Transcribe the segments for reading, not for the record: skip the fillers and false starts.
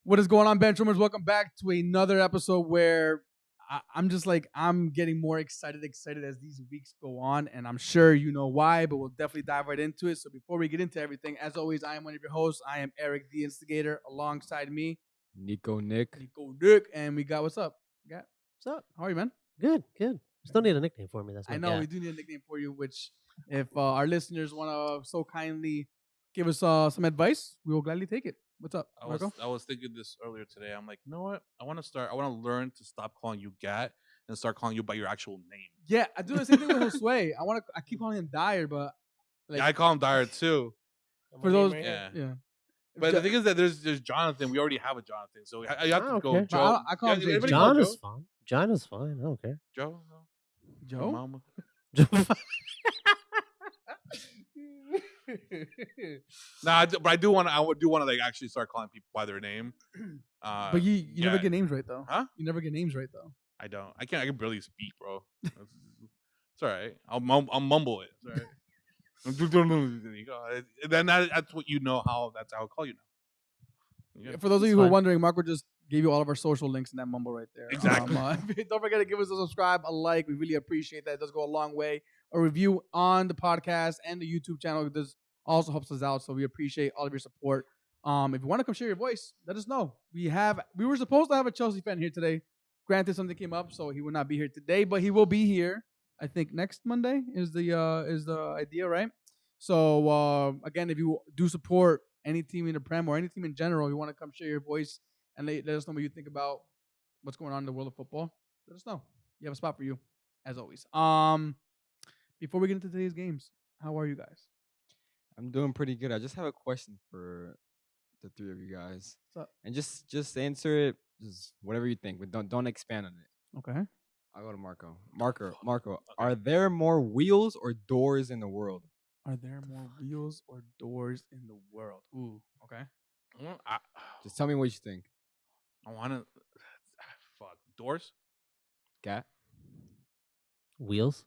What is going on, Benchwarmers? Welcome back to another episode where I'm getting more excited as these weeks go on, and I'm sure you know why, but we'll definitely dive right into it. So before we get into everything, as always, I am one of your hosts. I am Eric, the Instigator. Alongside me, Nico Nick, and we got what's up? What's up? How are you, man? Good. Still need a nickname for me. That's I know we do need a nickname for you, which if our listeners want to so kindly give us some advice, we will gladly take it. What's up, Marco? I was thinking this earlier today. I'm like, you know what? I want to learn to stop calling you Gat and start calling you by your actual name. Yeah, I do the same thing with Josue. I keep calling him Dyer, but I call him Dyer too. For those, Yeah. But the thing is that there's Jonathan. We already have a Jonathan, so you have to go okay. Joe. I call him Joe. John is fine. John is fine. I don't care. Joe. Joe. Mama. But I do want to like actually start calling people by their name. But you never get names right though. Huh? You never get names right though. I don't. I can barely speak, bro. It's all right. I'll mumble it. It's all right. There you go. And then that's what you know how. That's how I call you now. Yeah. For those of you who are wondering, Marco just gave you all of our social links in that mumble right there. Exactly. Don't forget to give us a subscribe, a like. We really appreciate that. It does go a long way. A review on the podcast and the YouTube channel. This also helps us out. So we appreciate all of your support. If you want to come share your voice, let us know. We were supposed to have a Chelsea fan here today. Granted, something came up, so he will not be here today, but he will be here. I think next Monday is the idea, right? So again, if you do support any team in the Prem or any team in general, you want to come share your voice and let us know what you think about what's going on in the world of football. Let us know. You have a spot for you, as always. Before we get into today's games, how are you guys? I'm doing pretty good. I just have a question for the three of you guys. What's up? And just answer it, just whatever you think, but don't expand on it. Okay. I'll go to Marco. Marco, are there more wheels or doors in the world? Are there more wheels or doors in the world? Ooh, okay. Just tell me what you think. I want to. Fuck. Doors? Cat? Wheels.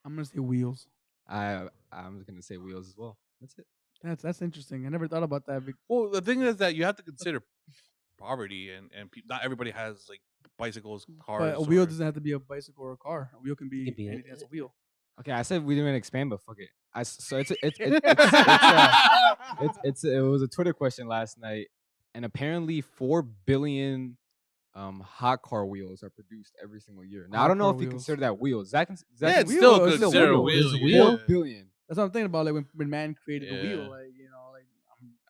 I'm gonna say wheels. I'm gonna say wheels as well. That's it. That's interesting. I never thought about that. Well, the thing is that you have to consider poverty and not everybody has like bicycles, cars. But a wheel doesn't have to be a bicycle or a car. A wheel can be anything that's a wheel. Okay, I said we didn't expand, but fuck it. It was a Twitter question last night, and apparently 4 billion hot car wheels are produced every single year. Now I don't know if you consider that wheels. It's still considered a wheel. It's a wheel. 4 billion. That's what I'm thinking about. Like when man created the wheel, like like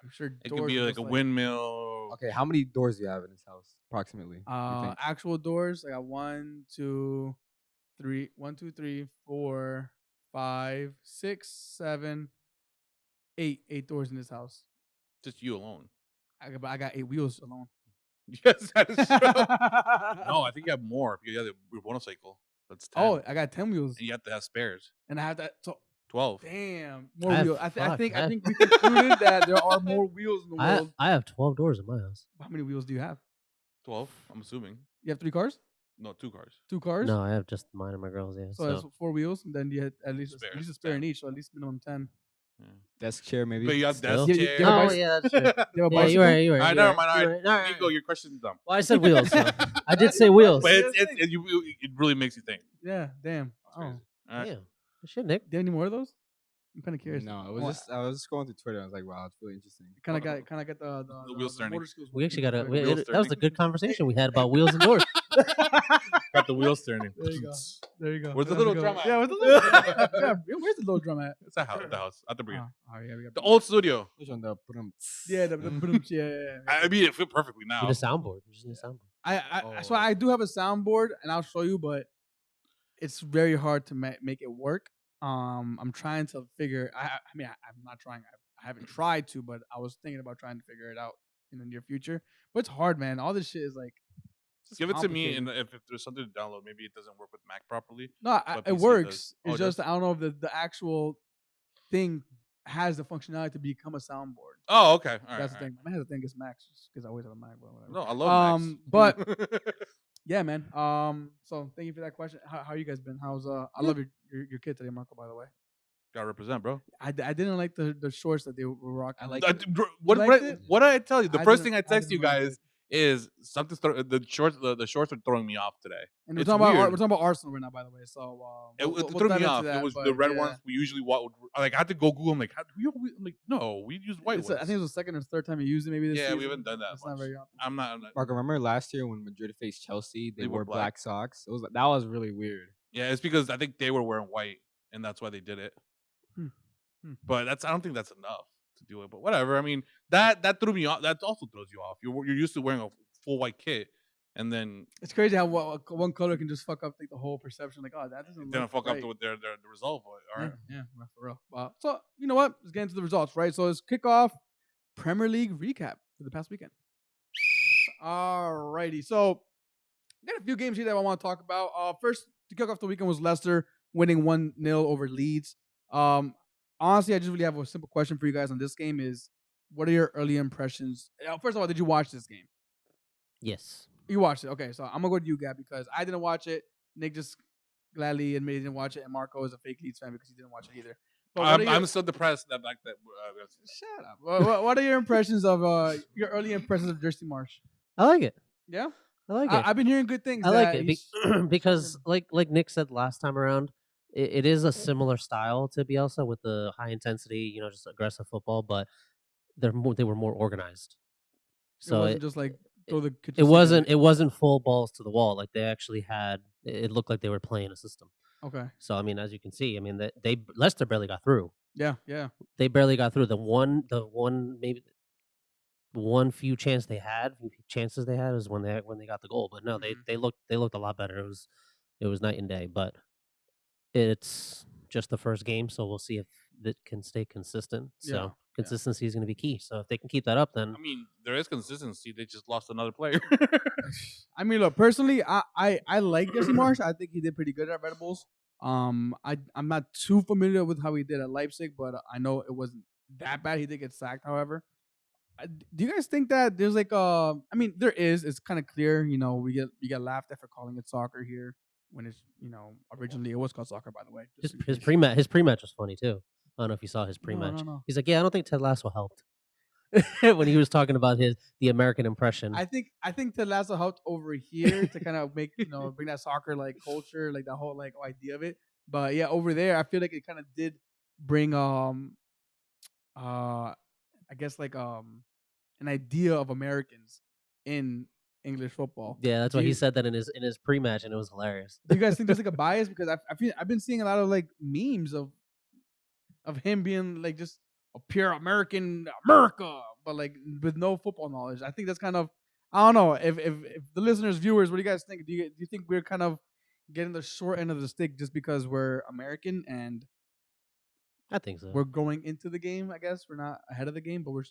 I'm sure it could be like a windmill. Okay, how many doors do you have in this house approximately? Actual doors. I got 1, 2, 3, 4, 5, 6, 7, 8. 8 doors in this house. Just you alone. I got 8 wheels alone. Yes, that is true. No, I think you have more. You have your motorcycle. That's 10. Oh, I got 10 wheels. And you have to have spares. And I have that. So 12. Damn, more wheels. I think we concluded that there are more wheels in the world. I have 12 doors in my house. How many wheels do you have? 12. I'm assuming. You have 3 cars? No, 2 cars. 2 cars? No, I have just mine and my girls. Yeah. So that's 4 wheels, and then you had at least a spare in each, so at least minimum 10. Yeah. Desk chair, maybe. But you have desk Yeah, chair. Oh, yeah, that's true. You have a Yeah, bicycle? you're right. All right, never mind. All right. right. Nico, your question's dumb. Well, I said wheels. So I did say wheels. But it really makes you think. Yeah, damn. That's crazy. All right. Damn. Shit, Nick. Do you have any more of those? I'm kind of curious. No, I was just scrolling through Twitter. I was like, wow, it's really interesting. Kind of got the wheels turning. motor skills. We actually got Wheels that was a turning. good conversation we had about wheels and doors. Got the wheels turning. There you go. Where's the little drum at? Yeah, where's the little drum at? Yeah, where's the little drum at? It's at the house. At the bridge. Oh, yeah, we got The old studio. Which one? The Yeah, yeah. I mean, it fit perfectly now. With a soundboard. We just need a soundboard. So I do have a soundboard, and I'll show you, but it's very hard to make it work. I'm trying to figure. I'm not trying. I haven't tried to, but I was thinking about trying to figure it out in the near future. But it's hard, man. All this shit is like. Give it to me, and if there's something to download, maybe it doesn't work with Mac properly. No, but it PC works. does. It's just I don't know if the actual thing has the functionality to become a soundboard. Oh, okay. All right, That's the thing. I have to think it's Macs because I always have a Mac. But whatever. No, I love Macs. But yeah, man. So thank you for that question. How you guys been? How's I love your kid today, Marco. By the way, gotta represent, bro. I didn't like the shorts that they were rocking. What did I tell you? The first thing I text you guys is something. The shorts are throwing me off today. And we're It's talking weird. about Arsenal right now, by the way. So It we'll threw dive me into off. that, It was but the red yeah. ones we usually like. I had to go Google. I'm like, I'm like, no, we use white ones. I think it was the second or third time you used it. Maybe this season. We haven't done that. It's much. not very often. I'm not. Mark, remember last year when Madrid faced Chelsea, they wore black socks. That was really weird. Yeah, it's because I think they were wearing white, and that's why they did it. But I don't think that's enough to do it. But whatever. I mean, that threw me off. That also throws you off. You're used to wearing a full white kit, and then it's crazy how one color can just fuck up like the whole perception. Like, oh, that doesn't. Then fuck right. up with the result. But, all right. Yeah, for real. So you know what? Let's get into the results, right? So let's kick off Premier League recap for the past weekend. Alrighty. So I got a few games here that I want to talk about. First to kick off the weekend was Leicester winning 1-0 over Leeds. Honestly, I just really have a simple question for you guys on this game: is what are your early impressions? First of all, did you watch this game? Yes. You watched it. Okay, so I'm gonna go to you, Gab, because I didn't watch it. Nick just gladly admitted he didn't watch it, and Marco is a fake Leeds fan because he didn't watch it either. I'm so depressed that shut up. What are your impressions of your early impressions of Jersey Marsh? I like it. Yeah, I like it. I've been hearing good things. I like it because, like Nick said last time around, it is a similar style to Bielsa with the high intensity, just aggressive football, but they were more organized. So it wasn't just like throw the kitchen. It wasn't full balls to the wall. Like they actually had. It looked like they were playing a system. Okay. So I mean, as you can see, Leicester barely got through. Yeah. They barely got through. The one maybe few chances they had is when they got the goal. But no, they looked a lot better. It was night and day. But it's just the first game, so we'll see if it can stay consistent. So consistency is going to be key. So if they can keep that up, then I mean, there is consistency. They just lost another player. I mean, look, personally, I like Jesse Marsh. I think he did pretty good at Red Bulls. I'm not too familiar with how he did at Leipzig, but I know it wasn't that bad. He did get sacked, however. Do you guys think that there's like I mean, there is. It's kind of clear. We get laughed at for calling it soccer here when it's originally it was called soccer, by the way. His pre-match was funny too. I don't know if you saw his pre-match. No. He's like, yeah, I don't think Ted Lasso helped when he was talking about the American impression. I think Ted Lasso helped over here to kind of make bring that soccer like culture, like the whole like idea of it. But yeah, over there, I feel like it kind of did bring I guess like an idea of Americans in English football. Yeah, that's why he said that in his pre-match, and it was hilarious. Do you guys think there's like a bias? Because I've been seeing a lot of like memes of him being like just a pure America, but like with no football knowledge. I think that's kind of, I don't know if the listeners, viewers, what do you guys think? Do you think we're kind of getting the short end of the stick just because we're American and I think so. We're going into the game, I guess. We're not ahead of the game, but we're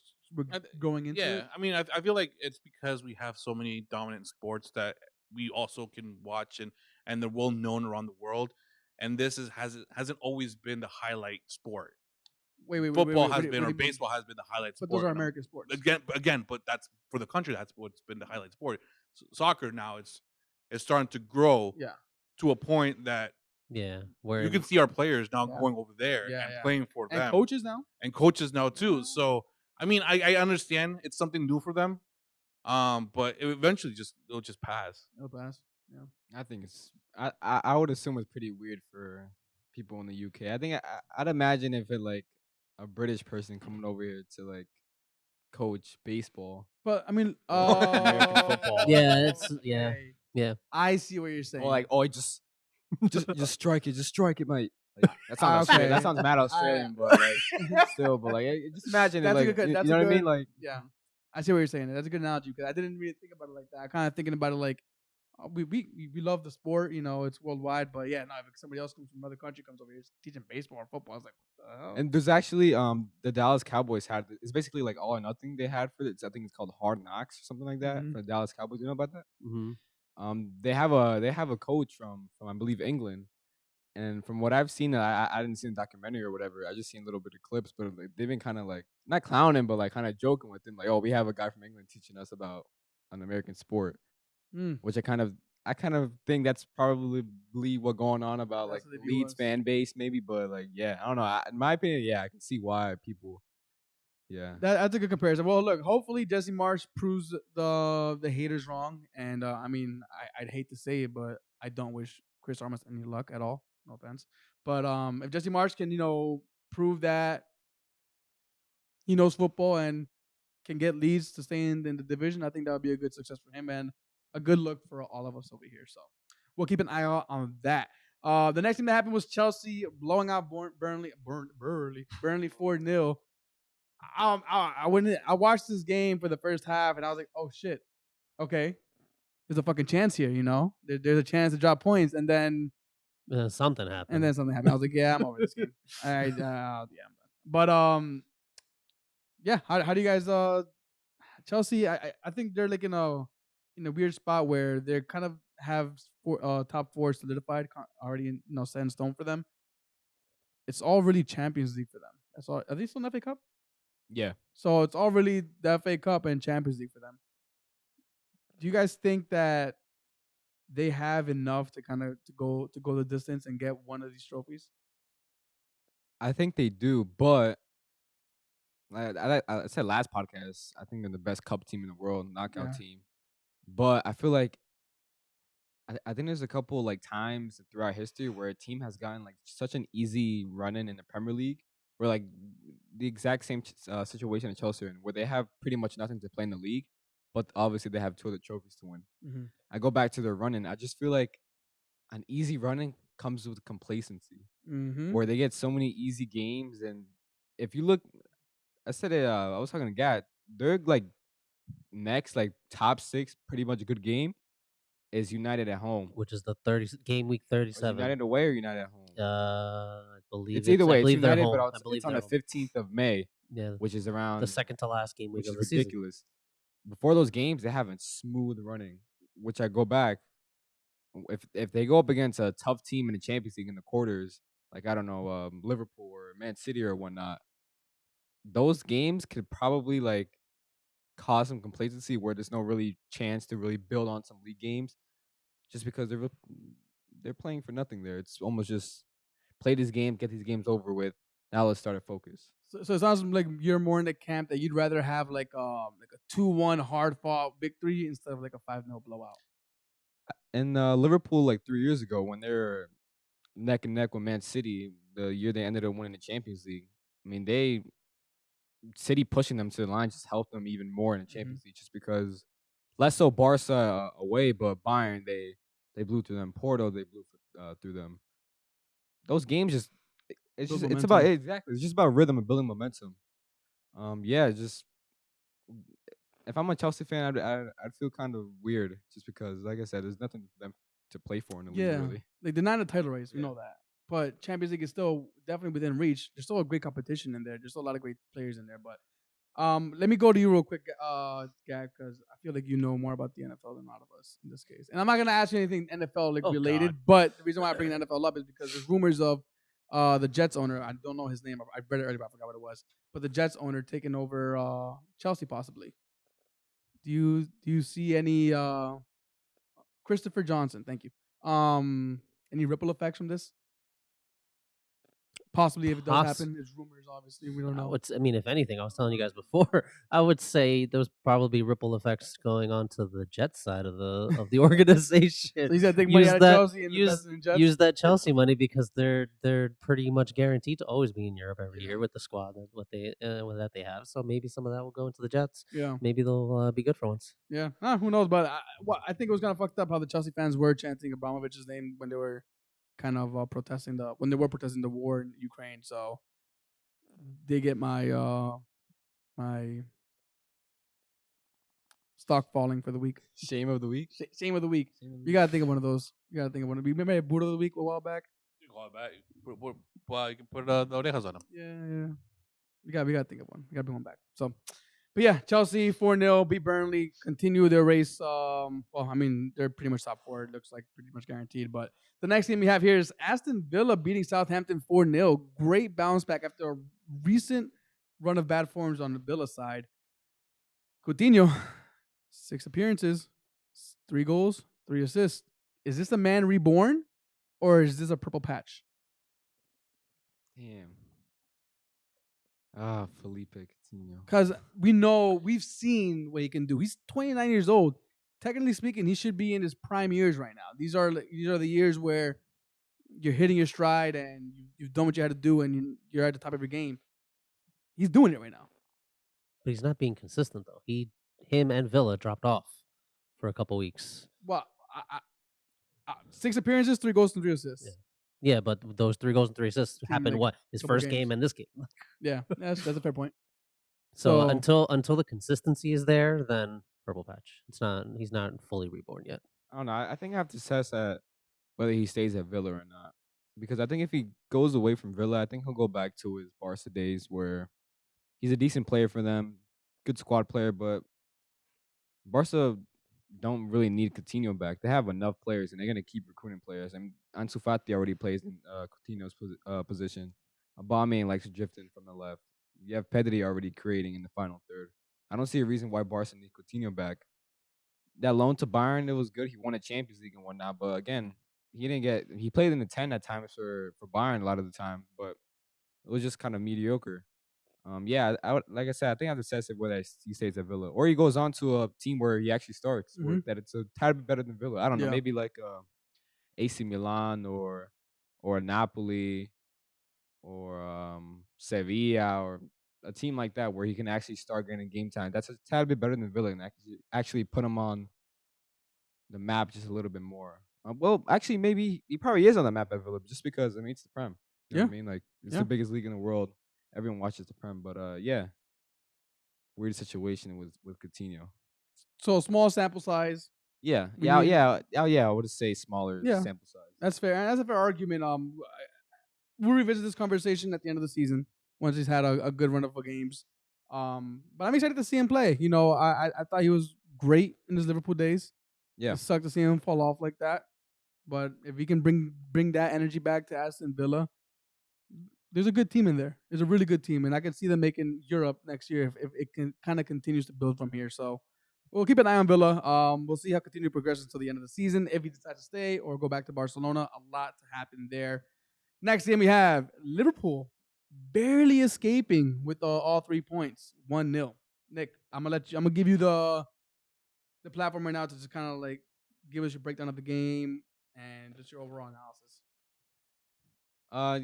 going into it. Yeah, I mean, I feel like it's because we have so many dominant sports that we also can watch and they're well known around the world. And this hasn't always been the highlight sport. Wait. Football has been, or baseball has been the highlight sport. But those are American sports. Again, but that's for the country. That's what's been the highlight sport. Soccer now it's starting to grow. Yeah. To a point that where you can see our players now going over there and playing for them. And coaches now too. So I mean, I understand it's something new for them, but eventually it'll just pass. It'll pass. Yeah, I think I would assume it's pretty weird for people in the UK. I think I'd imagine if it like a British person coming over here to like coach baseball. But I mean, American football. Yeah, yeah. I see what you're saying. Or just strike it, mate. Like, that sounds Australian. That sounds mad Australian, but like still, but like just imagine it. Like you know what I mean? Like I see what you're saying. That's a good analogy because I didn't really think about it like that. I kind of thinking about it like we love the sport, it's worldwide, but yeah, no, if somebody else comes from another country comes over here teaching baseball or football, I was like, what the hell? And there's actually the Dallas Cowboys had it's basically like all or nothing they had for it. I think it's called Hard Knocks or something like that for the Dallas Cowboys. You know about that? Mm-hmm. They have a coach from I believe England, and from what I've seen, I didn't see the documentary or whatever. I just seen a little bit of clips, but like, they've been kind of like not clowning, but like kind of joking with him, like, oh, we have a guy from England teaching us about an American sport, which I kind of think that's probably what's going on about like the Leeds fan base maybe, but like I don't know. In my opinion, I can see why people Yeah. That's a good comparison. Well, look, hopefully Jesse Marsh proves the haters wrong. And I mean, I'd hate to say it, but I don't wish Chris Armas any luck at all. No offense. But if Jesse Marsh can, prove that he knows football and can get Leeds to stay in the division, I think that would be a good success for him and a good look for all of us over here. So we'll keep an eye out on that. The next thing that happened was Chelsea blowing out Burnley 4-0. I watched this game for the first half and I was like, oh shit, okay, there's a fucking chance here, there's a chance to drop points, and then something happened. And then something happened. I was like, yeah, I'm over this game. All right, yeah, I'm done. But yeah, how do you guys Chelsea? I think they're like in a weird spot where they kind of have top 4 solidified already, set in stone for them. It's all really Champions League for them. That's all. Are they still in the FA Cup? Yeah. So it's all really the FA Cup and Champions League for them. Do you guys think that they have enough to kind of to go the distance and get one of these trophies? I think they do, but I said last podcast, I think they're the best cup team in the world, knockout team. But I feel like I think there's a couple like times throughout history where a team has gotten like such an easy run in the Premier League, where like the exact same situation that Chelsea are in, where they have pretty much nothing to play in the league, but obviously they have 2 other trophies to win. Mm-hmm. I go back to their running. I just feel like an easy running comes with complacency, where they get so many easy games. And if you look, I said it. I was talking to Gat. They're like next, like top 6, pretty much a good game is United at home, which is the game week 37. United away or United at home? I believe it's either way. I believe it's United, home. but it's on the 15th of May. Yeah, which is around the second to last game week which of is the ridiculous. Season. Before those games, they haven't smooth running. Which I go back. If they go up against a tough team in the Champions League in the quarters, like I don't know, Liverpool or Man City or whatnot, those games could probably like cause some complacency where there's no really chance to really build on some league games, just because they're playing for nothing there. It's almost just play this game, get these games over with. Now let's start a focus. So it sounds like you're more in the camp that you'd rather have like a 2-1 hard fought victory instead of like a 5-0 blowout. And Liverpool, like 3 years ago, when they were neck and neck with Man City, the year they ended up winning the Champions League, I mean, City pushing them to the line just helped them even more in the Champions League, just because less so Barca away, but Bayern they blew through them. Porto they blew through them. Those games it's just about rhythm and building momentum. Just if I'm a Chelsea fan, I'd feel kind of weird just because, like I said, there's nothing for them to play for in the league, really. Like they're not in a title race, we know that. But Champions League is still definitely within reach. There's still a great competition in there. There's still a lot of great players in there. But let me go to you real quick, Gag, because I feel like you know more about the NFL than a lot of us in this case. And I'm not gonna ask you anything NFL related, but the reason why I bring the NFL up is because there's rumors of the Jets owner. I don't know his name. I read it earlier, but I forgot what it was. But the Jets owner taking over Chelsea possibly. Do you see any Christopher Johnson? Thank you. Any ripple effects from this? Possibly, if it does happen, there's rumors. Obviously, we don't know. I mean, if anything, I was telling you guys before. I would say there's probably ripple effects going on to the Jets side of the organization. So he's gonna take money out of Chelsea and invest in Jets? Use that Chelsea money because they're pretty much guaranteed to always be in Europe every year with the squad that they have. So maybe some of that will go into the Jets. Yeah, maybe they'll be good for once. Yeah, who knows? But I think it was kind of fucked up how the Chelsea fans were chanting Abramovich's name when they were kind of protesting the war in Ukraine. So they get my my stock falling for the week. Shame of the week. Shame of the week. You gotta think of one of those. You gotta think of one. We made a boot of the week a while back. You can put the orejas on them. Yeah. We gotta think of one. We gotta bring one back. So, but yeah, Chelsea 4-0 beat Burnley. Continue their race. They're pretty much top 4. It looks like pretty much guaranteed. But the next game we have here is Aston Villa beating Southampton 4-0. Great bounce back after a recent run of bad forms on the Villa side. Coutinho, 6 appearances, 3 goals, 3 assists. Is this a man reborn, or is this a purple patch? Damn. Felipe Coutinho. Because we've seen what he can do. He's 29 years old. Technically speaking, he should be in his prime years right now. These are the years where you're hitting your stride and you've done what you had to do and you're at the top of your game. He's doing it right now. But he's not being consistent though. Him and Villa dropped off for a couple weeks. Well, 6 appearances, 3 goals and 3 assists. Yeah, but those 3 goals and 3 assists happened like, his couple first game games. and this game. Yeah, that's a fair point. So until the consistency is there, then purple patch. He's not fully reborn yet. I don't know. I think I have to assess that whether he stays at Villa or not. Because I think if he goes away from Villa, I think he'll go back to his Barca days where he's a decent player for them, good squad player, but Barca don't really need Coutinho back. They have enough players, and they're gonna keep recruiting players. I mean, Ansu Fati already plays in Coutinho's position. Aubameyang likes to drift in from the left. You have Pedri already creating in the final third. I don't see a reason why Barca need Coutinho back. That loan to Bayern, it was good. He won a Champions League and whatnot, but again, he played in the 10 at times for Bayern a lot of the time, but it was just kind of mediocre. Yeah, like I said, I think I have to assess it whether he stays at Villa or he goes on to a team where he actually starts, or that it's a tad bit better than Villa. I don't know, maybe like AC Milan or Napoli or Sevilla or a team like that where he can actually start getting game time. That's a tad bit better than Villa and actually put him on the map just a little bit more. Well, actually, maybe he probably is on the map at Villa just because, I mean, it's the Prem. You know what I mean? Like, it's the biggest league in the world. Everyone watches the Prem, but yeah, weird situation with Coutinho. So small sample size. Yeah. I would say smaller sample size. That's fair. And that's a fair argument. We'll revisit this conversation at the end of the season once he's had a good run of games. But I'm excited to see him play. You know, I thought he was great in his Liverpool days. Yeah, it sucked to see him fall off like that. But if he can bring that energy back to Aston Villa, there's a good team in there. There's a really good team, and I can see them making Europe next year if it can kind of continues to build from here. So we'll keep an eye on Villa. We'll see how Coutinho progresses until the end of the season. If he decides to stay or go back to Barcelona, a lot to happen there. Next game we have Liverpool barely escaping with all 3 points, 1-0. Nick, I'm gonna give you the platform right now to just kind of like give us your breakdown of the game and just your overall analysis.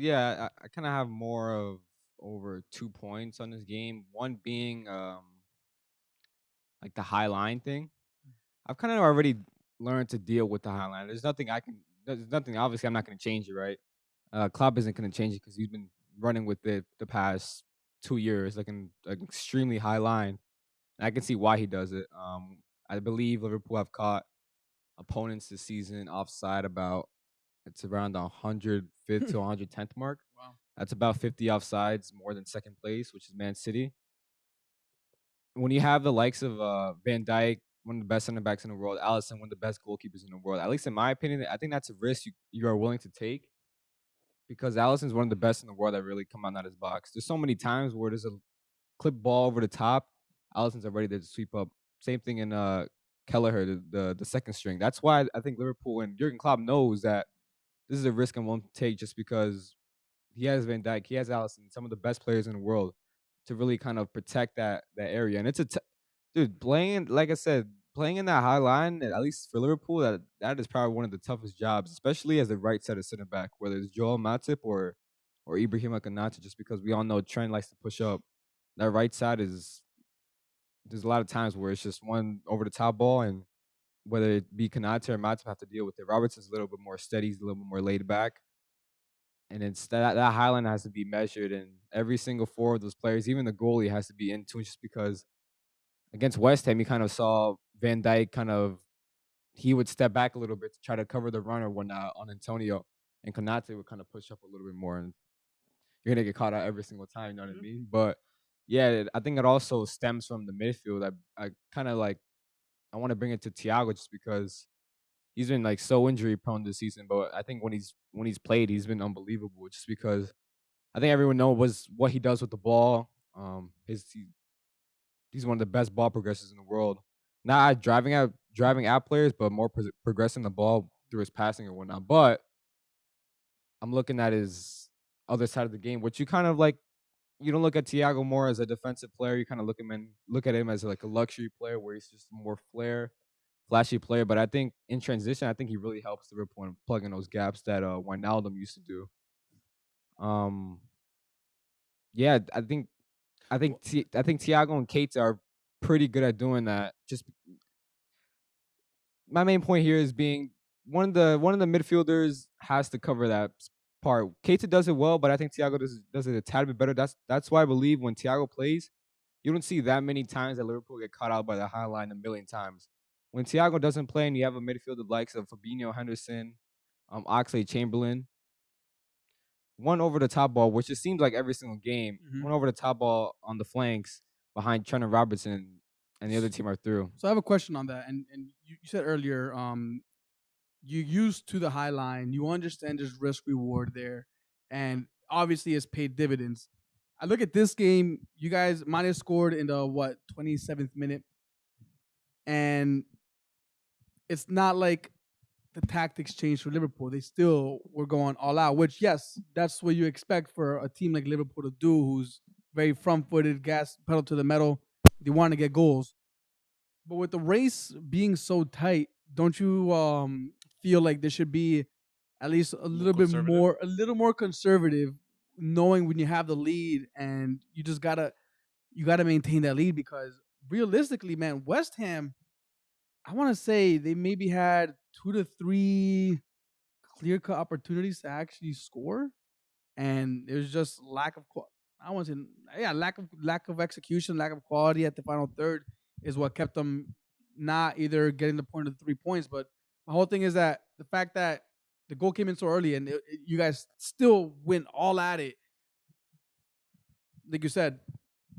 Yeah, I kind of have more of over 2 points on this game. One being like the high line thing. I've kind of already learned to deal with the high line. There's nothing obviously I'm not going to change it, right? Klopp isn't going to change it because he's been running with it the past 2 years, like an extremely high line. And I can see why he does it. I believe Liverpool have caught opponents this season offside about, it's around the 105th to 110th mark. Wow. That's about 50 offsides more than second place, which is Man City. When you have the likes of Van Dijk, one of the best center backs in the world, Alisson, one of the best goalkeepers in the world, at least in my opinion, I think that's a risk you are willing to take because Alisson's one of the best in the world that really come out of his box. There's so many times where there's a clip ball over the top, Alisson's already there to sweep up. Same thing in Kelleher, the second string. That's why I think Liverpool and Jurgen Klopp knows that this is a risk I'm willing to take just because he has Van Dijk, he has Alisson, some of the best players in the world to really kind of protect that area. And it's dude, playing, like I said, playing in that high line, at least for Liverpool, that is probably one of the toughest jobs, especially as the right side of center back, whether it's Joel Matip or Ibrahima Konate, just because we all know Trent likes to push up. That right side there's a lot of times where it's just one over the top ball, and whether it be Konate or Matip have to deal with it. Robertson's a little bit more steady, he's a little bit more laid back. And it's that high line has to be measured, and every single 4 of those players, even the goalie, has to be in tune just because against West Ham, you kind of saw Van Dijk he would step back a little bit to try to cover the run or whatnot on Antonio, and Konate would kind of push up a little bit more, and you're going to get caught out every single time, you know what I mean? But yeah, I think it also stems from the midfield. I kind of like, I want to bring it to Thiago just because he's been like so injury prone this season, but I think when he's played, he's been unbelievable just because I think everyone knows what he does with the ball. He's one of the best ball progressors in the world. Not driving out players, but more progressing the ball through his passing or whatnot. But I'm looking at his other side of the game, which you kind of like, you don't look at Thiago more as a defensive player. You kind of look at him as like a luxury player where he's just more flashy player. But I think in transition, I think he really helps Liverpool in plugging those gaps that Wijnaldum used to do. Yeah, I think Thiago and Keita are pretty good at doing that. Just my main point here is being one of the midfielders has to cover that part. Keita does it well, but I think Thiago does it a tad bit better. That's why I believe when Thiago plays, you don't see that many times that Liverpool get caught out by the high line a million times. When Thiago doesn't play and you have a midfield the likes of Fabinho, Henderson, Oxlade-Chamberlain, one over the top ball, which it seems like every single game, one over the top ball on the flanks behind Trent and Robertson, and the other team are through. So I have a question on that. And you said earlier, you're used to the high line. You understand there's risk reward there. And obviously it's paid dividends. I look at this game, you guys, Mane scored in the 27th minute. And it's not like the tactics changed for Liverpool. They still were going all out, which, yes, that's what you expect for a team like Liverpool to do, who's very front-footed, gas pedal to the metal. They want to get goals. But with the race being so tight, don't you feel like there should be at least a little more conservative, knowing when you have the lead, and you just gotta maintain that lead? Because realistically, man, West Ham, I want to say they maybe had 2 to 3 clear-cut opportunities to actually score, and it was just lack of execution, lack of quality at the final third is what kept them not either getting the point of the 3 points. But my whole thing is that the fact that the goal came in so early and you guys still went all at it. Like you said,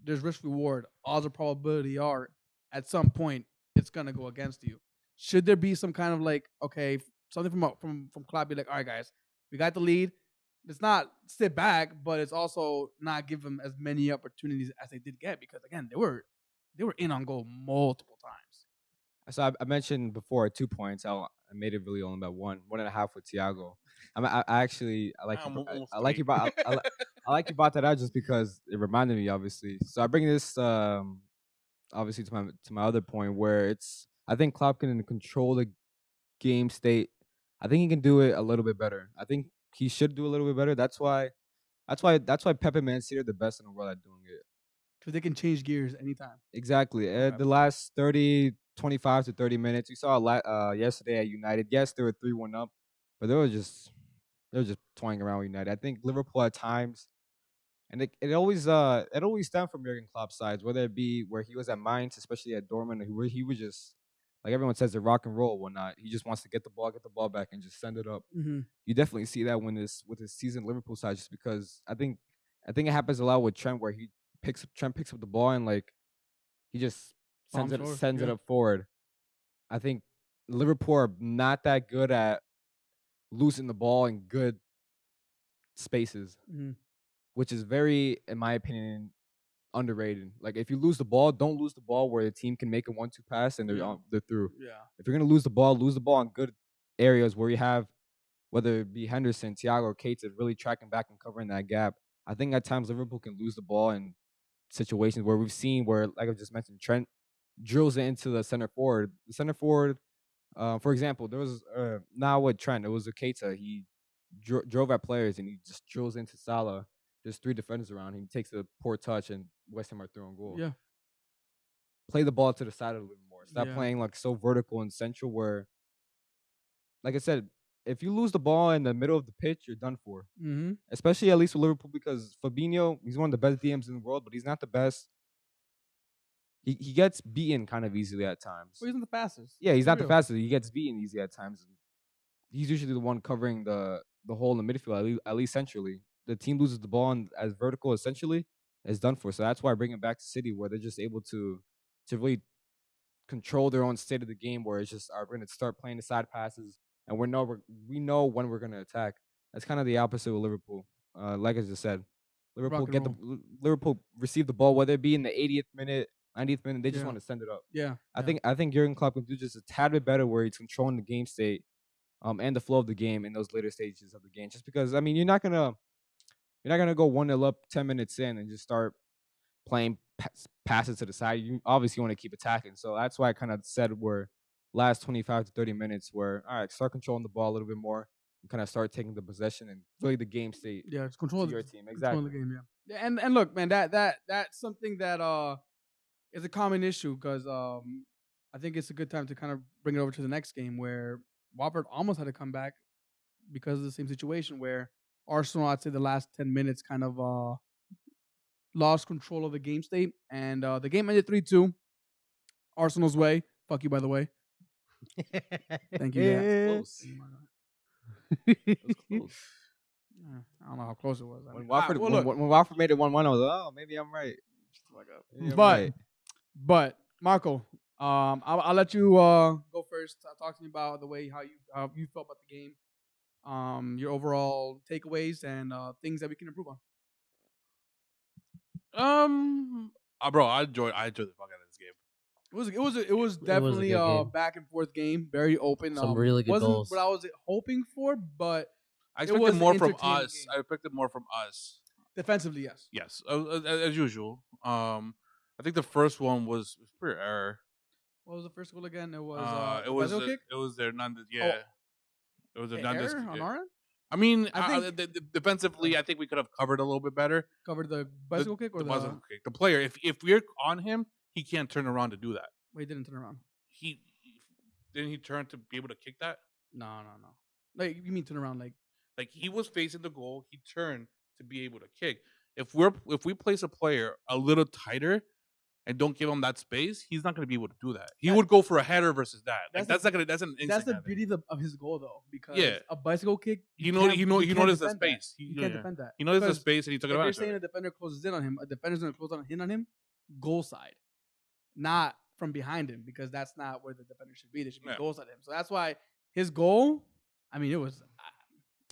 there's risk reward. Odds of probability are at some point it's gonna go against you. Should there be some kind of like, okay, something from Klopp, be like, all right, guys, we got the lead. It's not sit back, but it's also not give them as many opportunities as they did get, because again, they were in on goal multiple times. So I mentioned before 2 points. I made it really only about 1.5 with Thiago. I like you brought that out just because it reminded me, obviously. So I bring this obviously to my other point where I think Klopp can control the game state. I think he can do it a little bit better. I think he should do a little bit better. That's why Pep and Man City are the best in the world at doing it. Because they can change gears anytime. Exactly. The last 25 to 30 minutes, we saw yesterday at United. Yes, they were 3-1 up, but they were just toying around with United. I think Liverpool at times, and it always stemmed from Jurgen Klopp's sides, whether it be where he was at Mainz, especially at Dortmund, where he was just, like everyone says, the rock and roll and whatnot. He just wants to get the ball back and just send it up. Mm-hmm. You definitely see that with his seasoned Liverpool side, just because I think it happens a lot with Trent, where Trent picks up the ball and like he just sends it up forward. I think Liverpool are not that good at losing the ball in good spaces, which is very, in my opinion, underrated. Like, if you lose the ball, don't lose the ball where the team can make a 1-2 pass and they're through. Yeah. If you're gonna lose the ball in good areas where you have, whether it be Henderson, Thiago, or Keita really tracking back and covering that gap. I think at times Liverpool can lose the ball in situations where we've seen where, like I just mentioned, Trent drills it into the center forward. The center forward, for example, there was not with Trent, it was a Keita. He drove at players and he just drills into Salah. There's 3 defenders around him. He takes a poor touch and West Ham are through on goal. Yeah. Play the ball to the side a little more. Stop playing like so vertical and central where, like I said, if you lose the ball in the middle of the pitch, you're done for. Mm-hmm. Especially at least with Liverpool, because Fabinho, he's one of the best DMs in the world, but he's not the best. He gets beaten kind of easily at times. Well, he's not the fastest. Yeah, he's not the fastest. He gets beaten easy at times. He's usually the one covering the hole in the midfield, at least centrally. The team loses the ball and as vertical, essentially, is done for. So that's why I bring it back to City, where they're just able to really control their own state of the game, where it's just, we're going to start playing the side passes, and we know when we're going to attack. That's kind of the opposite with Liverpool. Like I just said, Liverpool receive the ball, whether it be in the 80th minute, 90th minute, they just want to send it up. Yeah. I think Jurgen Klopp can do just a tad bit better, where he's controlling the game state, and the flow of the game in those later stages of the game. Just because, I mean, you're not gonna You're not gonna go 1-0 up 10 minutes in and just start playing passes to the side. You obviously want to keep attacking. So that's why I kind of said we're last 25 to 30 minutes where, all right, start controlling the ball a little bit more and kind of start taking the possession and really the game state Yeah, it's to control your the team. control Exactly. the game. Yeah, and look, man, that's something that is a common issue because I think it's a good time to kind of bring it over to the next game where Watford almost had to come back because of the same situation where Arsenal, I'd say the last 10 minutes kind of lost control of the game state. And the game ended 3-2. Arsenal's way. Fuck you, by the way. Thank you. Yeah. Close. It was close. I don't know how close it was. When Watford, when Watford made it 1-1, I was like, oh, maybe I'm right. Maybe I'm right. But Marco, I'll let you go first. Talk to me about the way how you felt about the game, your overall takeaways and things that we can improve on. Bro, I enjoyed the fuck out of this game. It was definitely good a game. back and forth game, very open. Some really good wasn't goals. what I was hoping for, but I was expected an more from entertaining us. game. I expected more from us. Defensively, yes. Yes, as usual. I think the first one was pretty error. What was the first goal again? It was it was bicycle kick. It was Hernandez. Yeah, it was Hernandez. Error on our end. I mean, I think defensively, I think we could have covered a little bit better. covered the bicycle kick or the bicycle kick. The player, if we're on him, he can't turn around to do that. Wait, he didn't turn around. He didn't he turn to be able to kick that? No. Like you mean turn around? Like he was facing the goal, he turned to be able to kick. If we place a player a little tighter and don't give him that space, he's not going to be able to do that. He would go for a header versus that. Like that's an instant. That's the beauty of his goal, though, because Yeah. a bicycle kick. He noticed the defend that. space. You can't defend that. He noticed the Because space and he took If you're advantage. saying a defender closes in on him, a defender's going to close in on him, goal side, not from behind him, because that's not where the defender should be. They should be Yeah. goal side him. So that's why his goal. I mean, it was.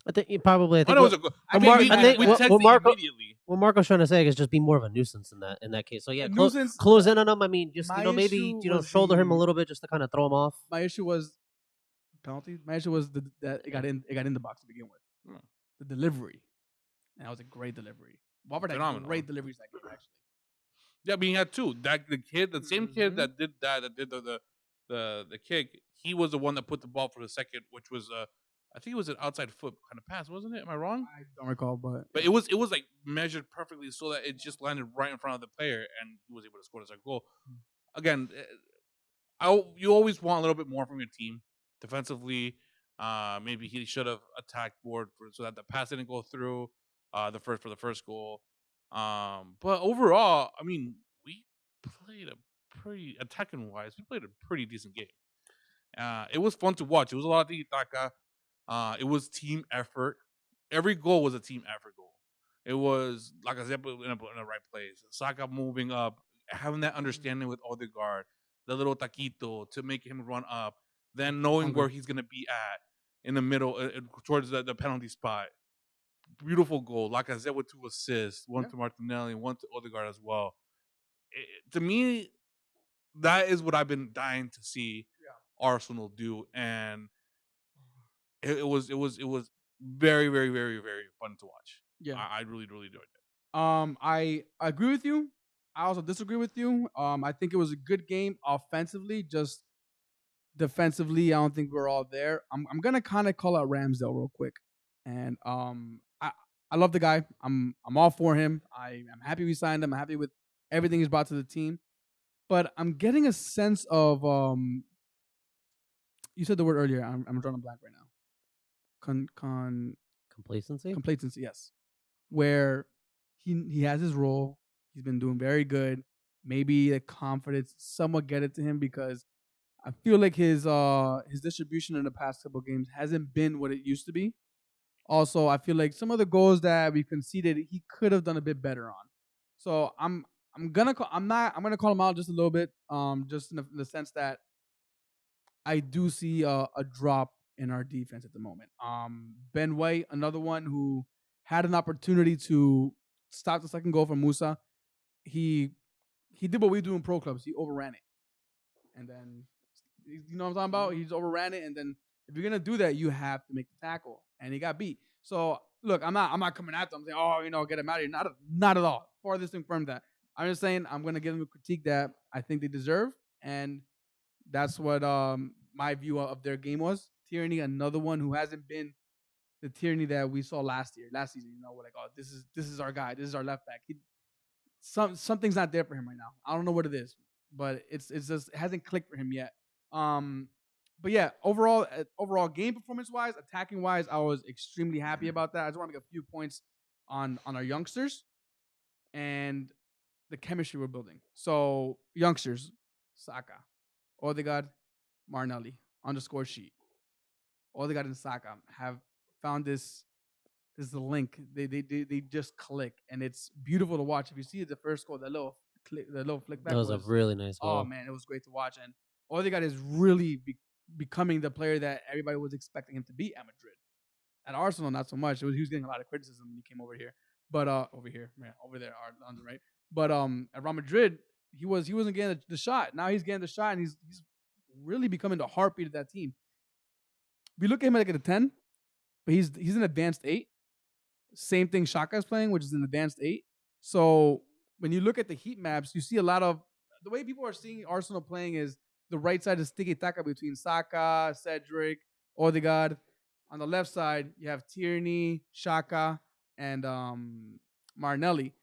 I think you probably. I think it was a goal. I Mar- mean, I think we what texted Marco- immediately. what Marco's trying to say is just be more of a nuisance in that case. So yeah, Nuisance. close in on him. I mean, just My maybe issue was shoulder him a the- little bit just to kind of throw him off. My issue was penalty. My issue was that it got in the box to begin with. Yeah. The delivery, and that was a great delivery. Watford had Phenomenal. great deliveries that game, actually. Yeah, I mean, he had two. The same kid Mhm. that did the kick, he was the one that put the ball for the second, which was I think it was an outside foot kind of pass, wasn't it? Am I wrong? I don't recall, but But it was like measured perfectly so that it just landed right in front of the player and he was able to score the second goal. Again, you always want a little bit more from your team defensively. Maybe he should have attacked board so that the pass didn't go through for the first goal. But overall, I mean, we played a pretty attacking wise. We played a pretty decent game. It was fun to watch. It was a lot of tiki-taka. It was team effort. Every goal was a team effort goal. It was like I said, in the right place. Saka moving up, having that understanding with Odegaard, the little taquito to make him run up, then knowing where he's gonna be at in the middle towards the penalty spot. Beautiful goal. Like I said, with 2 assists, one to Martinelli, one to Odegaard as well. To me, that is what I've been dying to see Arsenal do, and it was very, very, very, very fun to watch. yeah, I really, really enjoyed it. I agree with you. I also disagree with you. I think it was a good game offensively, just defensively. I don't think we're all there. I'm gonna kind of call out Ramsdale real quick, and I love the guy. I'm all for him. I'm happy we signed him. I'm happy with everything he's brought to the team, but I'm getting a sense of You said the word earlier. I'm drawing a blank right now. Complacency. Complacency, yes. Where he has his role. He's been doing very good. Maybe the confidence somewhat get it to him because I feel like his distribution in the past couple of games hasn't been what it used to be. Also, I feel like some of the goals that we conceded, he could have done a bit better on. So I'm gonna call him out just a little bit, just in the sense that I do see a drop in our defense at the moment. Ben White, another one who had an opportunity to stop the second goal from Musa. He did what we do in pro clubs. He overran it, and then you know what I'm talking about. He just overran it, and then if you're gonna do that, you have to make the tackle, and he got beat. So look, I'm not coming at them saying, oh, get him out of here. Not at all. Farthest thing from that. I'm just saying I'm gonna give them a critique that I think they deserve, and that's what my view of their game was. Tierney, another one who hasn't been the Tierney that we saw last season. We're like, oh, this is our guy. This is our left back. Something's not there for him right now. I don't know what it is, but it's just it hasn't clicked for him yet. But yeah, overall game performance wise, attacking wise, I was extremely happy about that. I just want to make a few points on our youngsters and the chemistry we're building. So youngsters, Saka, Odegaard, Martinelli on the score sheet. Odegaard and Saka have found this link. They just click, and it's beautiful to watch. If you see the first goal, the little flick back, That was a really nice goal. Oh man, it was great to watch. And Odegaard is really becoming the player that everybody was expecting him to be at Madrid. At Arsenal, not so much. He was getting a lot of criticism when he came over here, but over there, London, right? But at Real Madrid, he wasn't getting the shot. Now he's getting the shot, and he's really becoming the heartbeat of that team. We look at him like at a 10, but he's an advanced 8. Same thing Xhaka is playing, which is an advanced 8. So when you look at the heat maps, you see a lot of the way people are seeing Arsenal playing is the right side is tiki-taka between Saka, Cedric, Odegaard. On the left side, you have Tierney, Xhaka, and Martinelli.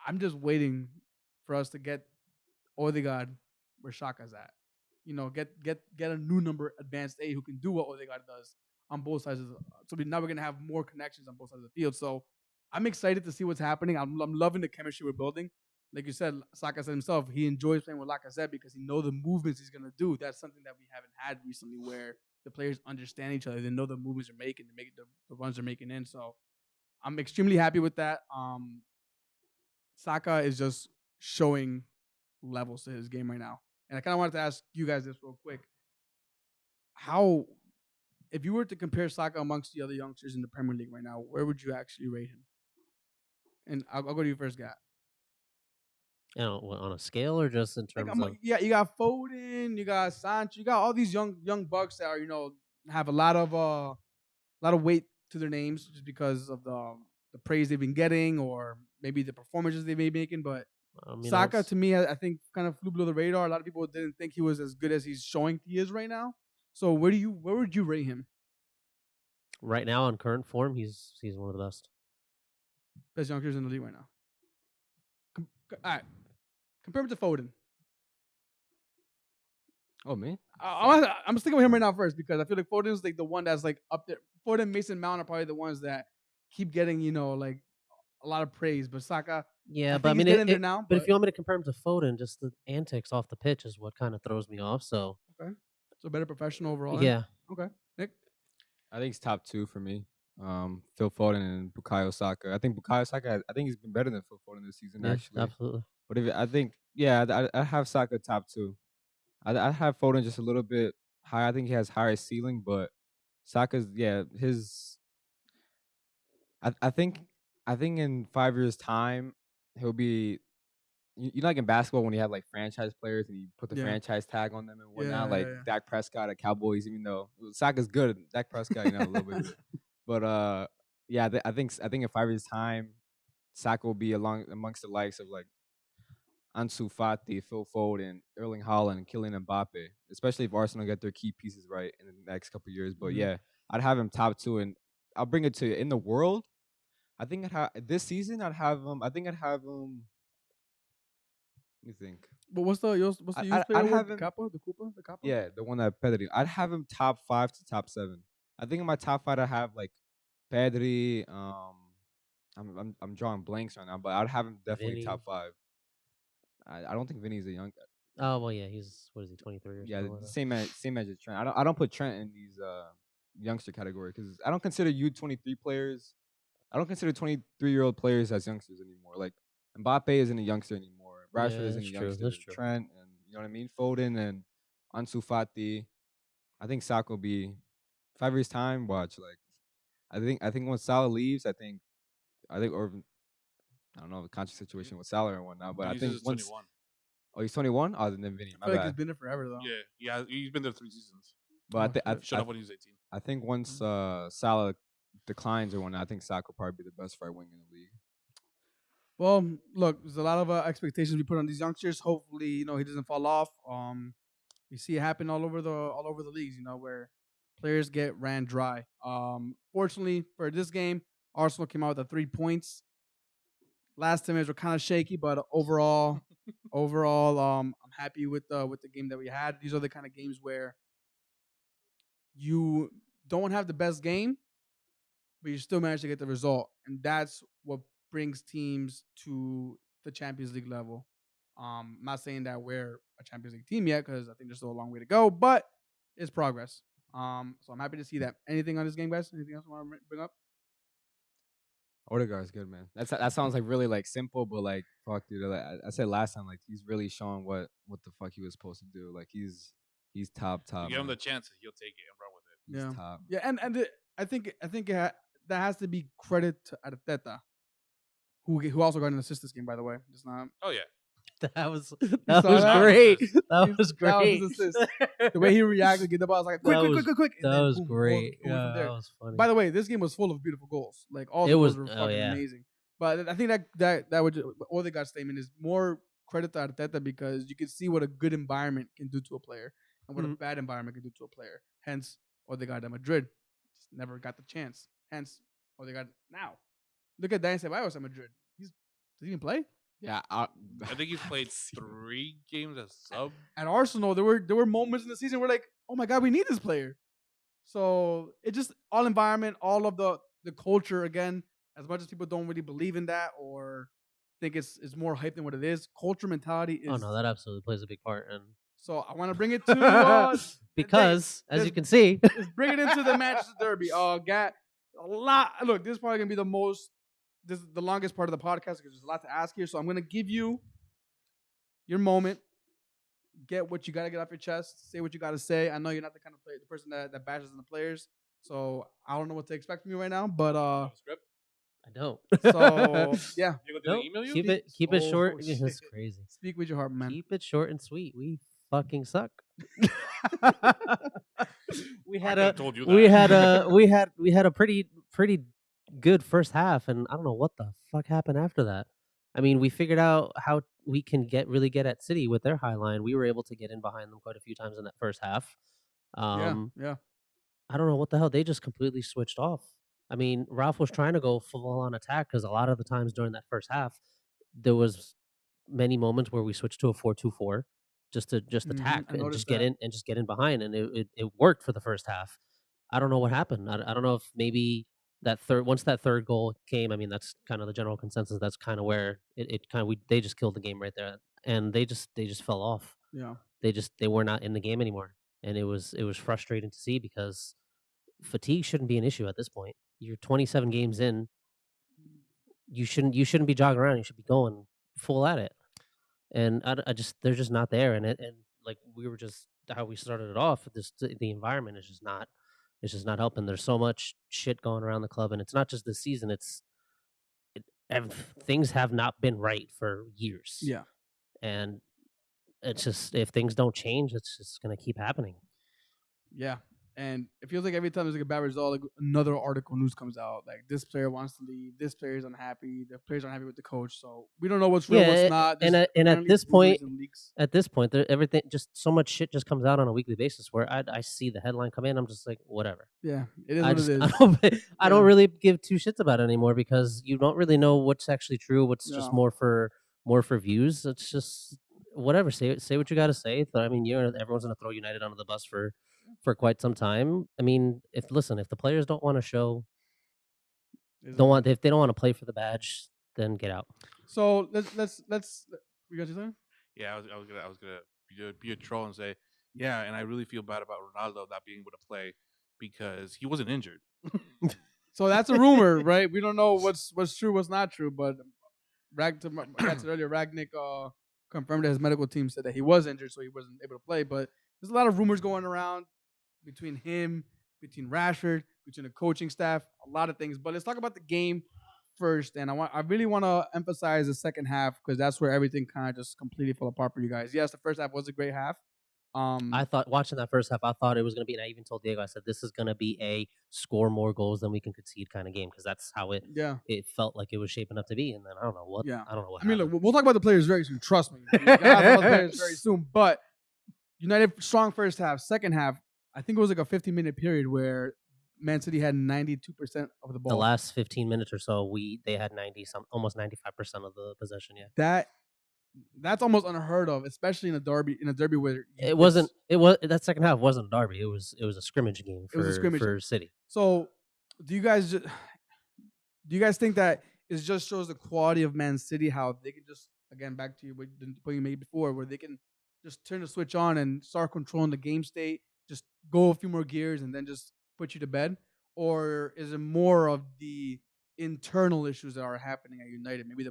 I'm just waiting for us to get Odegaard where Xhaka's at. Get a new number advanced 8 who can do what Odegaard does on both sides of the. So now we're gonna have more connections on both sides of the field. So I'm excited to see what's happening. I'm loving the chemistry we're building. Like you said, Saka said himself, he enjoys playing with Lacazette because he knows the movements he's gonna do. That's something that we haven't had recently, where the players understand each other. They know the movements they're making, the runs they're making in. So I'm extremely happy with that. Saka is just showing levels to his game right now. And I kind of wanted to ask you guys this real quick. If you were to compare Saka amongst the other youngsters in the Premier League right now, where would you actually rate him? And I'll go to you first, Gat. On a scale or just in terms of? Yeah, you got Foden, you got Sancho, you got all these young bucks that are have a lot of weight to their names just because of the praise they've been getting or maybe the performances they've been making. But Saka, to me, I think kind of flew below the radar. A lot of people didn't think he was as good as he's showing he is right now. So where would you rate him? Right now, on current form, he's one of the best youngsters in the league right now. All right, compare him to Foden. Oh, me? I'm sticking with him right now first because I feel like Foden's like the one that's like up there. Foden, Mason Mount are probably the ones that keep getting like a lot of praise. But Saka, yeah, but I mean, there now. But if you want me to compare him to Foden, just the antics off the pitch is what kind of throws me off. So okay, so better professional overall. Yeah. Okay, Nick. I think it's top 2 for me. Phil Foden and Bukayo Saka. I think Bukayo Saka. I think he's been better than Phil Foden this season. Yeah, actually, absolutely. But I have Saka top 2. I have Foden just a little bit higher. I think he has higher ceiling, but Saka's his. I think in 5 years' time he'll be. Like in basketball when you have like franchise players and you put the franchise tag on them and whatnot, Dak Prescott at Cowboys. Even though Saka's good, Dak Prescott, a little bit. But I think in 5 years' time, Saka will be amongst the likes of like Ansu Fati, Phil Foden, Erling Haaland, and Kylian Mbappe, especially if Arsenal get their key pieces right in the next couple of years. But I'd have him top 2, and I'll bring it to in the world. I think this season I'd have him. Let me think. But what's the youth player? I'd have him, the Koopa? Yeah, the one that Pedri. I'd have him top 5 to top 7. I think in my top 5 I have like Pedri. I'm drawing blanks right now, but I'd have him definitely Vinny. top 5. I don't think Vinny's a young guy. Oh well, yeah, he's 23 or Yeah, something like same as Trent. I don't put Trent in these youngster category because I don't consider U23 players. I don't consider 23-year-old players as youngsters anymore. Like Mbappe isn't a youngster anymore. Rashford isn't a youngster. That's true. Trent and you know what I mean. Foden and Ansu Fati. I think Saka will be 5 years time. Watch I think when Salah leaves, I think or I don't know the contract situation with Salah and whatnot, but I think once 21. Oh, he's 21. Oh, then Vinny. I feel like he's been there forever though. Yeah, he's been there 3 seasons. But Shut up when he was 18. I think once Salah declines or whatnot, I think Saka will probably be the best right wing in the league. Well, look, there's a lot of expectations we put on these youngsters. Hopefully, he doesn't fall off. We see it happen all over the leagues, where players get ran dry. Fortunately for this game, Arsenal came out with 3 points. Last 10 minutes were kind of shaky, but overall, I'm happy with the game that we had. These are the kind of games where you don't have the best game, but you still manage to get the result, and that's what brings teams to the Champions League level. I'm not saying that we're a Champions League team yet because I think there's still a long way to go, but it's progress. So I'm happy to see that. Anything on this game, guys? Anything else you want to bring up? Odegaard's good, man. That sounds like really like simple, but like fuck, dude. Like, I said last time, like he's really showing what the fuck he was supposed to do. Like he's top. You give him man. the chance, he'll take it and run with it. He's Yeah. top. Yeah, I think that has to be credit to Arteta, who also got an assist this game, by the way. Just not Oh yeah. That was saw that? great. That That was was great. his assist. The way he reacted, get the ball, I was like, quick. and That then was boom, great. goal from Yeah, there. that was funny. By the way, this game was full of beautiful goals. Like all It the goals was- were oh, fucking yeah. amazing. But I think that would Odegaard's statement is more credit to Arteta because you can see what a good environment can do to a player and what a bad environment can do to a player. Hence, Odegaard at Madrid just never got the chance. Hence, Odegaard now. Look at Dani Ceballos at Madrid. Does he even play? Yeah, I think he's played 3 games as sub. At Arsenal, there were moments in the season where like, oh my God, we need this player. So it just all environment, all of the culture again. As much as people don't really believe in that or think it's more hype than what it is, culture mentality is. Oh no, that absolutely plays a big part. And So I want to bring it to because, as you let's- can see, let's bring it into the Manchester Derby. Got a lot. Look, this is probably gonna be this is the longest part of the podcast because there's a lot to ask here. So I'm gonna give you your moment. Get what you gotta get off your chest. Say what you gotta say. I know you're not the kind of player, the person that bashes on the players. So I don't know what to expect from you right now. But Script. I don't. so yeah, You Nope, gonna email you? keep it Oh, short. shit. It's crazy. speak with your heart, man. Keep it short and sweet. We fucking suck. we had I a told you we that. had a we had a pretty good first half, and I don't know what the fuck happened after that. I mean, we figured out how we can really get at City with their high line. We were able to get in behind them quite a few times in that first half. Yeah. I don't know what the hell. They just completely switched off. I mean, Ralph was trying to go full on attack because a lot of the times during that first half, there was many moments where we switched to a 4-2-4 just to attack I and noticed just get that. in and just get in behind, and it worked for the first half. I don't know what happened. I don't know if maybe once that third goal came. I mean, that's kind of the general consensus. That's kind of where it kind of they just killed the game right there, and they just fell off. Yeah. They were not in the game anymore, and it was frustrating to see because fatigue shouldn't be an issue at this point. You're 27 games in. You shouldn't be jogging around. You should be going full at it. And I just they're just not there. And like we were just how we started it off. The environment is just not helping. There's so much shit going around the club, and it's not just this season. Things have not been right for years. Yeah. And it's just if things don't change, it's just gonna keep happening. Yeah. And it feels like every time there's like a bad result, like another article news comes out. Like this player wants to leave, this player's unhappy, the players aren't happy with the coach. So we don't know what's real, what's not. And There's at apparently this rumors point, and leaks. everything just so much shit just comes out on a weekly basis where I see the headline come in, I'm just like, whatever. Yeah, it is I what just it is. I don't Yeah. really give two shits about it anymore because you don't really know what's actually true, what's just No. more for views. It's just whatever. Say what you got to say. I mean, everyone's gonna throw United under the bus for quite some time. I mean, if the players don't want to show, It is if what it is. they don't want to play for the badge, then get out. So let's. We got you saying? Yeah, I was gonna be a troll and say, yeah, and I really feel bad about Ronaldo not being able to play because he wasn't injured. So that's a rumor, right? We don't know what's true, what's not true. But I said earlier, Ragnick confirmed that his medical team said that he was injured, so he wasn't able to play. But there's a lot of rumors going around between him, between Rashford, between the coaching staff, a lot of things. But let's talk about the game first. And I really want to emphasize the second half because that's where everything kind of just completely fell apart for you guys. Yes, the first half was a great half. I thought watching that first half, I thought it was going to be, and I even told Diego, I said, this is going to be a score more goals than we can concede kind of game because that's how it felt like it was shaping up to be. And then I don't know what. I don't know what. I mean, look, we'll talk about the players very soon. Trust me, we gotta talk about the players very soon. But United strong first half, second half. I think it was like a 15-minute period where Man City had 92% of the ball. The last 15 minutes or so, they had almost 95% of the possession. Yeah, that's almost unheard of, especially in a derby. In a derby where that second half wasn't a derby. It was a scrimmage game for City. So, do you guys think that it just shows the quality of Man City, how they can just, again, back to what you made before, where they can just turn the switch on and start controlling the game state, just go a few more gears and then just put you to bed? Or is it more of the internal issues that are happening at United? Maybe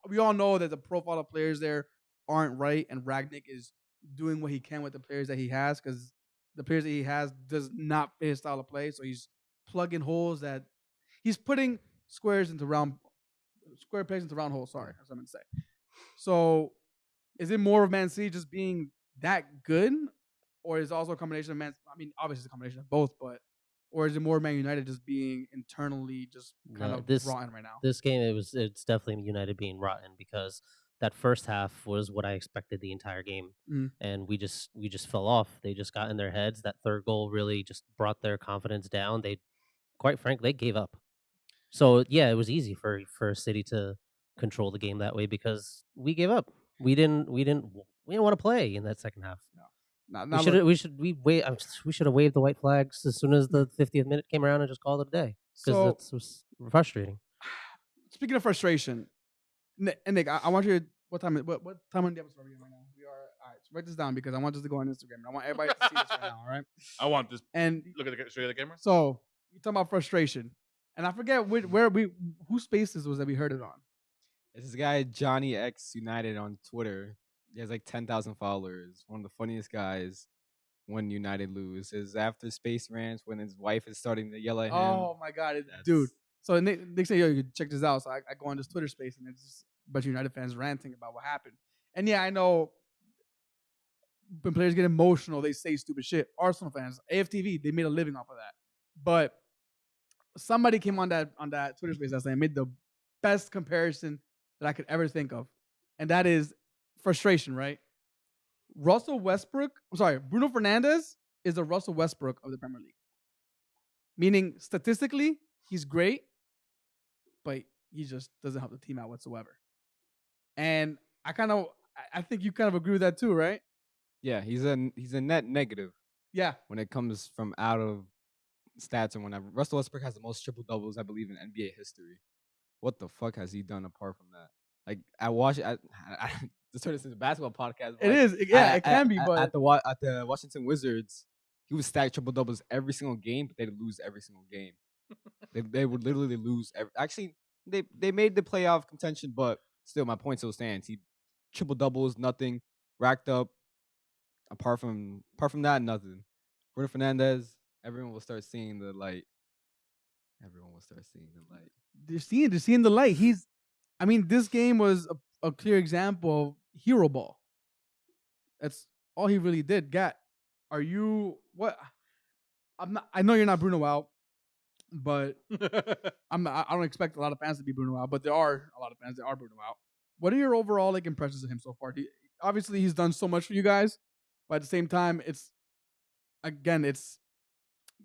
we all know that the profile of players there aren't right, and Ragnick is doing what he can with the players that he has, because the players that he has does not fit his style of play. So he's plugging holes that he's putting square pegs into round holes. Sorry, that's what I meant to say. So is it more of Man City just being that good, or is it also a combination of obviously it's a combination of both, or is it more Man United just being internally just kind of rotten right now? This game, it's definitely United being rotten, because that first half was what I expected the entire game, and we just fell off. They just got in their heads. That third goal really just brought their confidence down. Quite frankly, they gave up. So yeah, it was easy for City to control the game that way because we gave up. We didn't want to play in that second half. We should have waved the white flags as soon as the 50th minute came around and just called it a day, because it was frustrating. Speaking of frustration, Nick, I want you. What time on the episode are we in right now? We are all right. So write this down because I want this to go on Instagram. And I want everybody to see this right now. All right. I want this. And show you the camera. So you talking about frustration, and I forget whose spaces was that we heard it on. It's this guy Johnny X United on Twitter. He has like 10,000 followers. One of the funniest guys when United lose. His after space rants when his wife is starting to yell at him. Oh my God, dude. So Nick said, yo, you can check this out. So I go on this Twitter space and it's just a bunch of United fans ranting about what happened. And yeah, I know when players get emotional, they say stupid shit. Arsenal fans, AFTV, they made a living off of that. But somebody came on that Twitter space that made the best comparison that I could ever think of. And that is frustration, right? Bruno Fernandes is the Russell Westbrook of the Premier League. Meaning, statistically, he's great, but he just doesn't help the team out whatsoever. And I think you kind of agree with that too, right? Yeah, he's a net negative. Yeah. When it comes from out of stats and whenever. Russell Westbrook has the most triple doubles, I believe, in NBA history. What the fuck has he done apart from that? Like, this turned into a basketball podcast. It is. Yeah, it can be. But at the Washington Wizards, he would stack triple doubles every single game, but they'd lose every single game. they would literally lose. Actually, they made the playoff contention, but still, my point still stands. He triple doubles, nothing racked up. Apart from that, nothing. Bruno Fernandes, everyone will start seeing the light. They're seeing the light. This game was a clear example of hero ball. That's all he really did. Gat, are you what? I know you're not Bruno out, but I don't expect a lot of fans to be Bruno out, but there are a lot of fans that are Bruno out. What are your overall impressions of him so far? Obviously, he's done so much for you guys, but at the same time, it's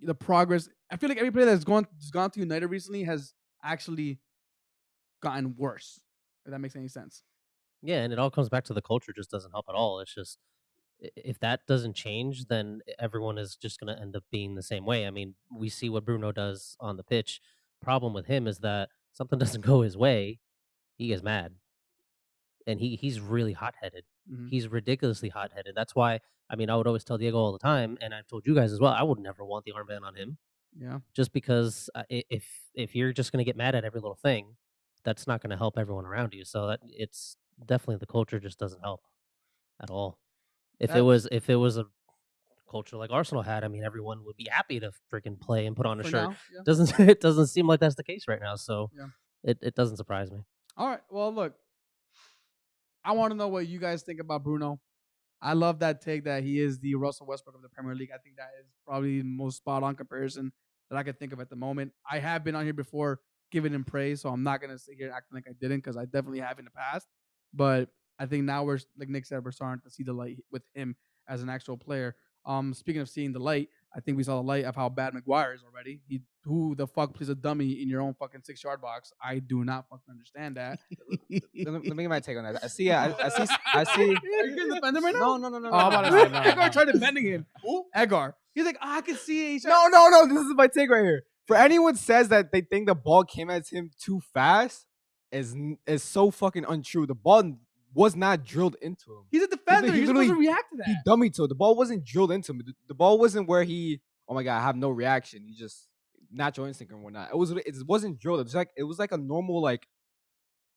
the progress. I feel like every player that's gone to United recently has actually gotten worse. If that makes any sense. Yeah, and it all comes back to the culture. Just doesn't help at all. It's just, if that doesn't change, then everyone is just going to end up being the same way. I mean, we see what Bruno does on the pitch. Problem with him is that something doesn't go his way, he gets mad, and he's really hot-headed. Mm-hmm. He's ridiculously hot-headed. That's why, I would always tell Diego all the time, and I've told you guys as well, I would never want the armband on him. Yeah. Just because if you're just going to get mad at every little thing, that's not going to help everyone around you. So it's definitely, the culture just doesn't help at all. If it was a culture like Arsenal had, everyone would be happy to freaking play and put on a shirt. Now, yeah. It doesn't seem like that's the case right now. So yeah. It doesn't surprise me. All right. Well, look, I want to know what you guys think about Bruno. I love that take that he is the Russell Westbrook of the Premier League. I think that is probably the most spot on comparison that I could think of at the moment. I have been on here before giving him praise, so I'm not gonna sit here acting like I didn't because I definitely have in the past. But I think now we're like Nick said, we're starting to see the light with him as an actual player. Speaking of seeing the light, I think we saw the light of how bad Maguire is already. Who the fuck plays a dummy in your own fucking 6-yard box? I do not fucking understand that. Let me get my take on that. I see. I see. Are you gonna defend him right now? No. Oh, I'm about to say, no, Edgar no. tried defending him. Who? Edgar. He's like, I can see it. No. This is my take right here. For anyone says that they think the ball came at him too fast, is so fucking untrue. The ball was not drilled into him. He's a defender. He's supposed to react to that. He dummied to it. The ball wasn't drilled into him. The ball wasn't where he, oh my God, I have no reaction. He just natural instinct and whatnot. It wasn't drilled. It was like a normal like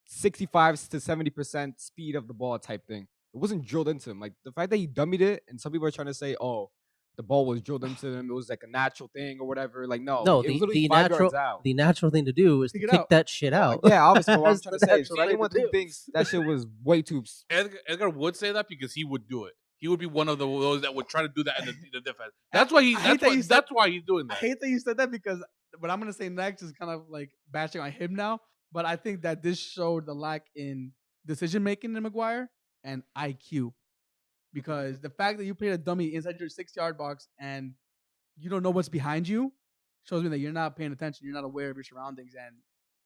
65 to 70% speed of the ball type thing. It wasn't drilled into him. Like the fact that he dummied it, and some people are trying to say, oh, the ball was drilled into him. It was like a natural thing or whatever. Like no, it was literally 5 yards out. The natural thing to do is to kick that shit out. Yeah, obviously what I'm trying to say. That's So anyone who thinks that shit was way too Edgar would say that because he would do it. He would be one of those that would try to do that in the defense. That's why that's why he's doing I that. hate that you said that because what I'm gonna say next is kind of like bashing on him now. But I think that this showed the lack in decision making in Maguire and IQ. Because the fact that you played a dummy inside your 6-yard box and you don't know what's behind you shows me that you're not paying attention. You're not aware of your surroundings, and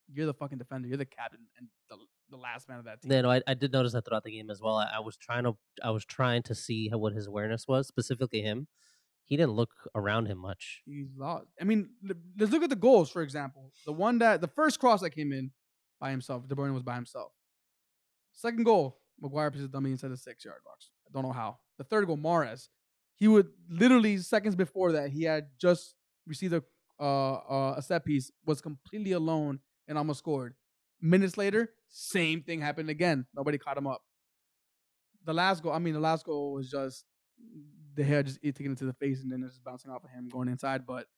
you're the fucking defender. You're the captain and the last man of that team. Yeah, no, I did notice that throughout the game as well. I was trying to see what his awareness was, specifically him. He didn't look around him much. He's lost. I mean, let's look at the goals, for example. The first cross that came in by himself, De Bruyne was by himself. Second goal, Maguire plays a dummy inside the 6-yard box. I don't know how. The third goal, Mahrez. He would literally seconds before that, he had just received a set piece, was completely alone, and almost scored. Minutes later, same thing happened again. Nobody caught him up. The last goal was just the hair just taking it to the face and then it's just bouncing off of him going inside. But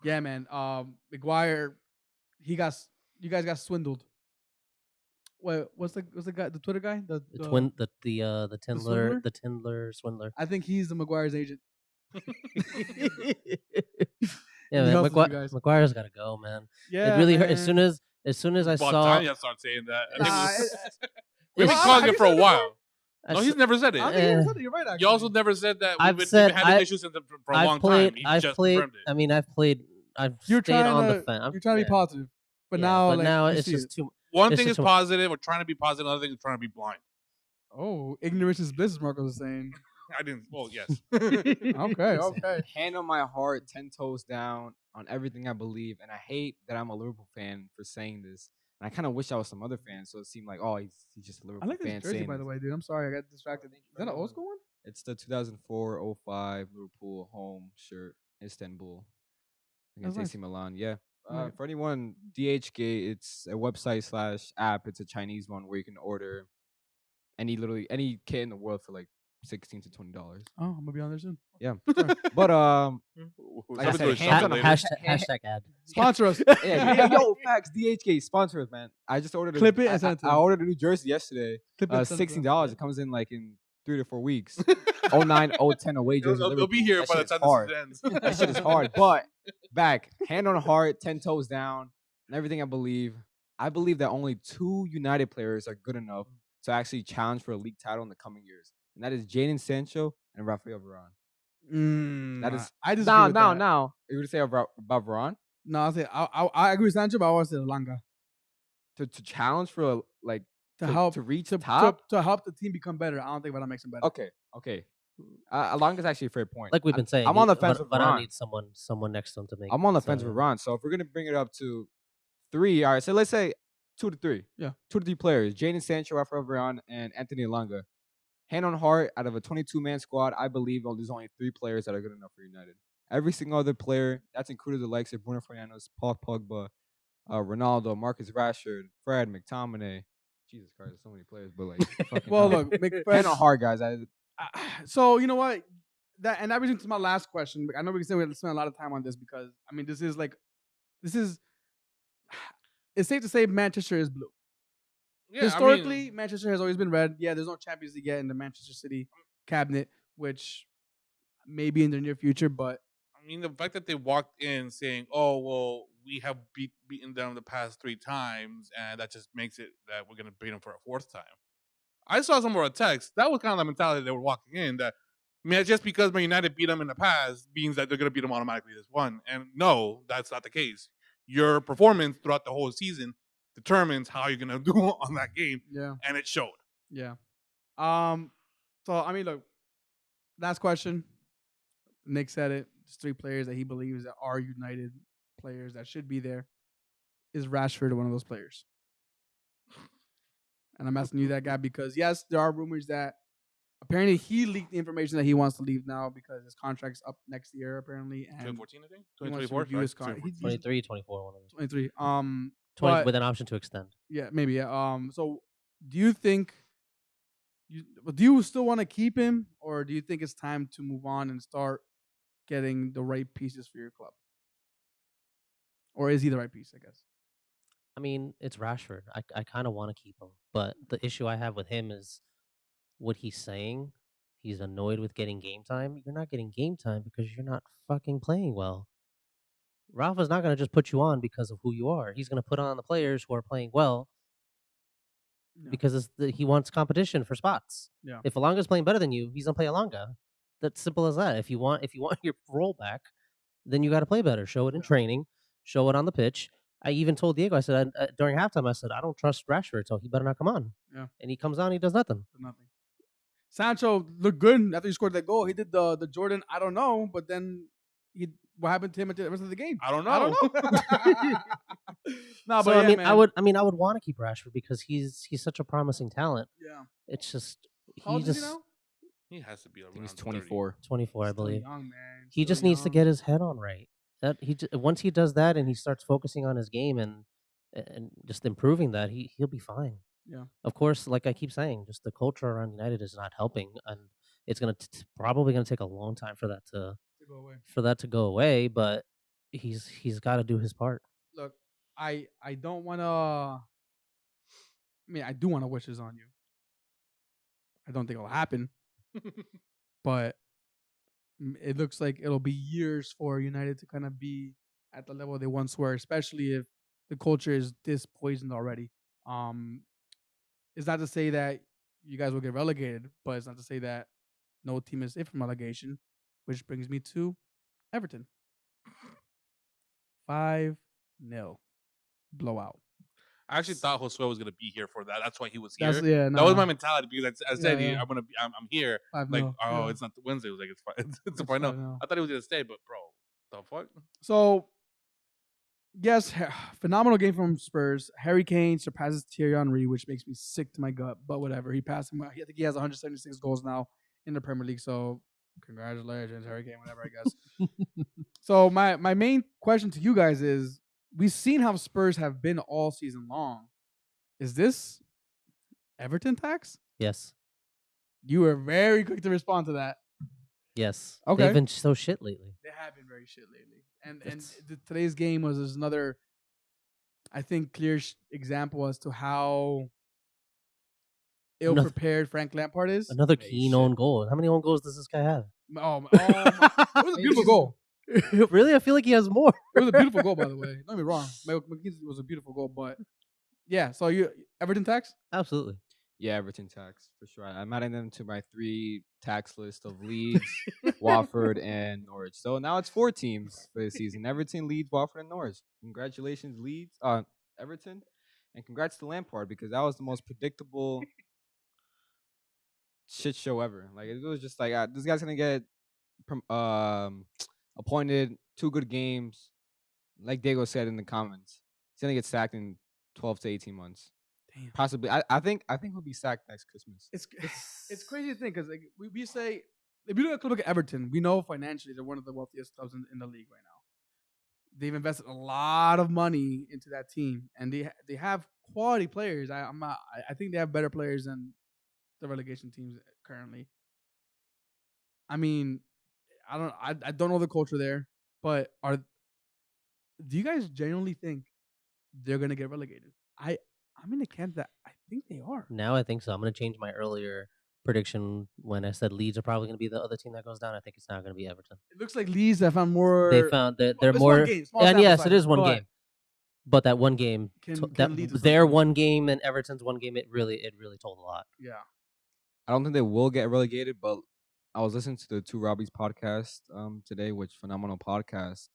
yeah, man, Maguire, you guys got swindled. Wait, what's the guy, the Twitter guy? The Tindler swindler. I think he's the Maguire's agent. Yeah, man, Maguire's got to go, man. Yeah, it really hurt as soon as I saw. Tanya started saying that. We've been calling it for a while. No, he's never said it. I think he never said it. You're right, actually. You also never said that I've we've been having issues for a long time. I've played. I mean, I've stayed on the fence. You're trying to be positive, but now, now it's just too. One thing is positive, or trying to be positive. Another thing is trying to be blind. Oh, ignorance is bliss, Marco was saying. I didn't. Well, yes. Okay. Hand on my heart, 10 toes down on everything I believe, and I hate that I'm a Liverpool fan for saying this. And I kind of wish I was some other fan, so it seemed like, oh, he's just a Liverpool fan. I like this jersey, by the way, dude. I'm sorry, I got distracted. Is that an old school one? It's the 2004-05 Liverpool home shirt, Istanbul, against AC Milan. Yeah. For anyone, DHgate, it's a website / app. It's a Chinese one where you can order any kit in the world for like $16 to $20. Oh, I'm gonna be on there soon. Yeah, but like I said, hashtag ad. Sponsor us. Yeah, yo, facts. DHgate sponsor us, man. I just ordered. Clip it and send it to I ordered a new jersey yesterday. $16. It comes in like in 3 to 4 weeks. 09, 010 away jersey. They'll be here by the time this ends. That shit is hard. But back, hand on heart, 10 toes down, and everything I believe that only 2 United players are good enough to actually challenge for a league title in the coming years. And that is Jadon Sancho and Rafael Varane. That is. I disagree with that. Now. You would say about Varane? No, I agree with Sancho, but I want to say Elanga. To challenge for to reach the top? To help the team become better. I don't think that makes them better. Okay. Alonga's actually a fair point. Like we've been saying, I'm on the fence with Varane. Varane needs someone next to him to make. I'm on the fence with Varane. So if we're gonna bring it up to 3, all right. So let's say 2 to 3. Yeah, 2 to 3 players: Jadon Sancho, Rafael Varane, and Anthony Elanga. Hand on heart, out of a 22-man squad, I believe there's only 3 players that are good enough for United. Every single other player, that's included the likes of Bruno Fernandes, Paul Pogba, Ronaldo, Marcus Rashford, Fred, McTominay. Jesus Christ, there's so many players, but like, well, look, hand on heart, guys. So you know what? That brings me to my last question. I know we spend a lot of time on this because I mean, it's safe to say Manchester is blue. Yeah, historically, Manchester has always been red. Yeah, there's no Champions League yet in the Manchester City. cabinet, which may be in the near future. But I mean, the fact that they walked in saying, "Oh, well, we have beaten them the past 3 times, and that just makes it that we're going to beat them for a 4th time." I saw some more text. That was kind of the mentality they were walking in. That I mean, just because Man United beat them in the past means that they're going to beat them automatically this one. And no, that's not the case. Your performance throughout the whole season determines how you're going to do on that game, yeah, and it showed. yeah. So I mean, look. Last question. Nick said it. There's 3 players that he believes that are United players that should be there. Is Rashford one of those players? And I'm asking you that guy because yes, there are rumors that apparently he leaked the information that he wants to leave now because his contract's up next year apparently. And 2014, I think. he wants to 2024. review his contract. 23, 24, one of them. 23. 20 but- with an option to extend. Yeah, maybe. Yeah. So, do you think do you still want to keep him, or do you think it's time to move on and start getting the right pieces for your club? Or is he the right piece? I guess. I mean, it's Rashford. I kind of want to keep him, but the issue I have with him is what he's saying. He's annoyed with getting game time. You're not getting game time because you're not fucking playing well. Rafa's not going to just put you on because of who you are. He's going to put on the players who are playing well No. because he wants competition for spots. Yeah. If Alonga's playing better than you, he's going to play Alonga. That's simple as that. If you want your role back, then you got to play better. Show it in training. Show it on the pitch. I even told Diego, I said, during halftime, I said, I don't trust Rashford, so he better not come on. Yeah. And he comes on, he does nothing. Nothing. Sancho looked good after he scored that goal. He did the Jordan, I don't know, but then what happened to him at the rest of the game? I don't know. I don't know. No, So but yeah, I mean, I would want to keep Rashford because he's such a promising talent. Yeah. It's just How old he is just he now? He has to be I around think he's 30. 24. 24, I Still believe. young, man. He Still just needs to young. get his head on right. That once he does that and he starts focusing on his game and just improving that, he'll be fine. Yeah. Of course, like I keep saying, just the culture around United is not helping, and it's probably gonna take a long time for that to go away. But he's got to do his part. Look, I don't want to. I mean, I do want to wish this on you. I don't think it'll happen, but it looks like it'll be years for United to kind of be at the level they once were, especially if the culture is this poisoned already. It's not to say that you guys will get relegated, but it's not to say that no team is safe from relegation, which brings me to Everton. 5-0 blowout. I actually thought Josue was gonna be here for that. That's why he was here. That's yeah. That was my mentality because I said Yeah. I'm here. 5-0. Like, yeah. it's not the Wednesday. It was like it's fine. It's a It's fine. No, 5-0. I thought he was gonna stay, but bro, the fuck? So, yes, phenomenal game from Spurs. Harry Kane surpasses Thierry Henry, which makes me sick to my gut. But whatever, he passed him. I think he has 176 goals now in the Premier League. So, congratulations, Harry Kane. Whatever, I guess. So, my main question to you guys is: we've seen how Spurs have been all season long. Is this Everton tax? Yes, You were very quick to respond to that. yes. Okay. They've been so shit lately. They have been very shit lately. And That's- today's game was just another, I think, clear example as to how ill-prepared Frank Lampard is. Another Yeah, Keane shit. own goal. How many own goals does this guy have? It was a beautiful goal. Really? I feel like he has more. It was a beautiful goal, by the way. Don't get me wrong. McKinsey was a beautiful goal, but yeah. So you Everton tax? Absolutely. Yeah, Everton tax for sure. I'm adding them to my 3 tax list of Leeds, Watford, and Norwich. So now it's 4 teams for the season: Everton, Leeds, Watford, and Norwich. Congratulations, Leeds, Everton, and congrats to Lampard because that was the most predictable shit show ever. Like it was just like this guy's gonna get appointed 2 good games. Like Diego said in the comments, he's gonna get sacked in 12 to 18 months. Damn. Possibly. I think he'll be sacked next Christmas. It's crazy to think because like, we say if you look at Everton, we know financially they're one of the wealthiest clubs in the league right now. They've invested a lot of money into that team, and they have quality players. I think they have better players than the relegation teams currently. I mean, I don't know the culture there, but do you guys genuinely think they're gonna get relegated? I'm in the camp that I think they are. Now I think so. I'm going to change my earlier prediction when I said Leeds are probably going to be the other team that goes down. I think it's not going to be Everton. It looks like Leeds have found more. They found that they're It's more. one game, small And sample yes, it size, is one but game. But that one game, can lead to their something. one game and Everton's one game, it really told a lot. Yeah. I don't think they will get relegated, but I was listening to the Two Robbies podcast today, which phenomenal podcast.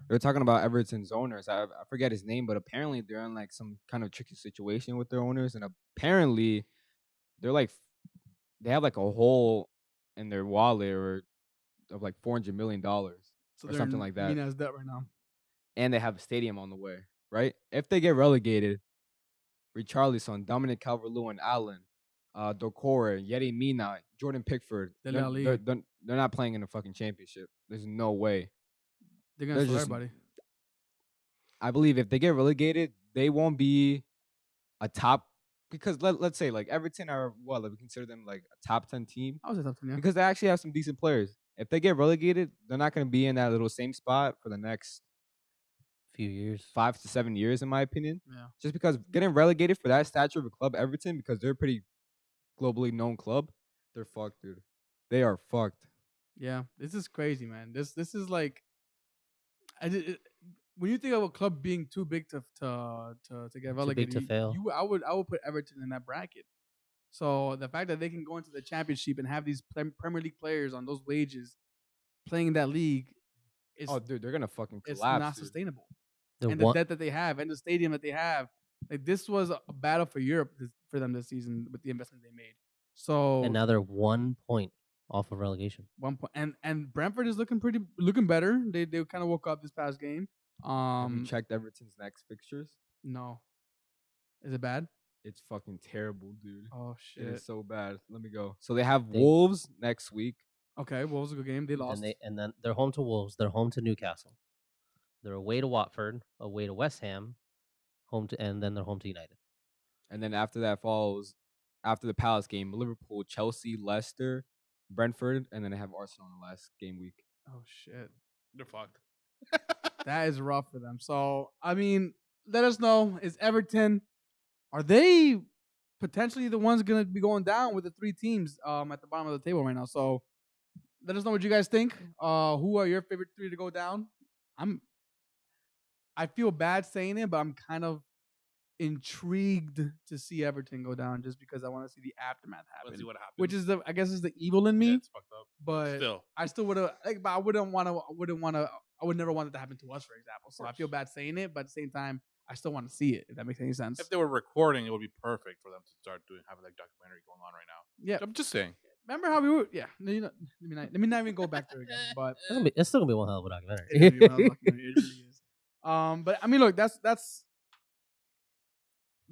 They were talking about Everton's owners. I forget his name, but apparently they're in like some kind of tricky situation with their owners, and apparently they're like they have like a hole in their wallet of like $400 million So or they're something like that, mean as debt right now. and they have a stadium on the way. Right? If they get relegated, Richarlison, Dominic Calvert-Lewin, Allen, Doucouré, Yeti Mina, Jordan Pickford, They're they're not playing in the fucking championship. There's no way. They're gonna They're sell just- everybody. I believe if they get relegated, they won't be a top, because let's say like Everton are what, like, we consider them like a top 10 team I was a top 10, yeah. because they actually have some decent players. If they get relegated, they're not going to be in that little same spot for the next Few years. 5 to 7 years, in my opinion. Yeah. Just because getting relegated for that stature of a club, Everton, because they're a pretty globally known club, they're fucked, dude. They are fucked. Yeah. This is crazy, man. This is like, when you think of a club being too big to get relegated, to fail. I would put Everton in that bracket. So the fact that they can go into the championship and have these Premier League players on those wages playing in that league is Oh, dude, they're gonna fucking it's collapse. not dude. sustainable. The And one, the debt that they have and the stadium that they have, like this was a battle for Europe for them this season with the investment they made. So and now they're 1 point off of relegation. 1 point, and Brentford is looking better. They kind of woke up this past game. Have you checked Everton's next fixtures? No, is it bad? It's fucking terrible, dude. Oh It shit. is so bad. Let me go. So they have They- Wolves next week. Okay, well, it was a good game. They lost. And then they're home to Wolves. They're home to Newcastle. They're away to Watford, away to West Ham, and then they're home to United. And then after that follows, after the Palace game, Liverpool, Chelsea, Leicester, Brentford, and then they have Arsenal in the last game week. Oh shit. They're fucked. That is rough for them. So, I mean, let us know. Is Everton, are they potentially the ones going to be going down with the three teams at the bottom of the table right now? So, let us know what you guys think. Who are your favorite three to go down? I feel bad saying it, but I'm kind of intrigued to see Everton go down just because I want to see the aftermath happen. Let's see what happens. Which is I guess is the evil in me. Yeah, it's fucked up. But Still, I still would have, but I would never want it to happen to us, for example. So I feel bad saying it, but at the same time, I still want to see it, if that makes any sense. if they were recording, it would be perfect for them to start having like documentary going on right now. Yeah. I'm just saying. Remember how we were? Yeah. No, let me not even go back there again. But It's still gonna be one hell of a documentary. it really is. But I mean, look, that's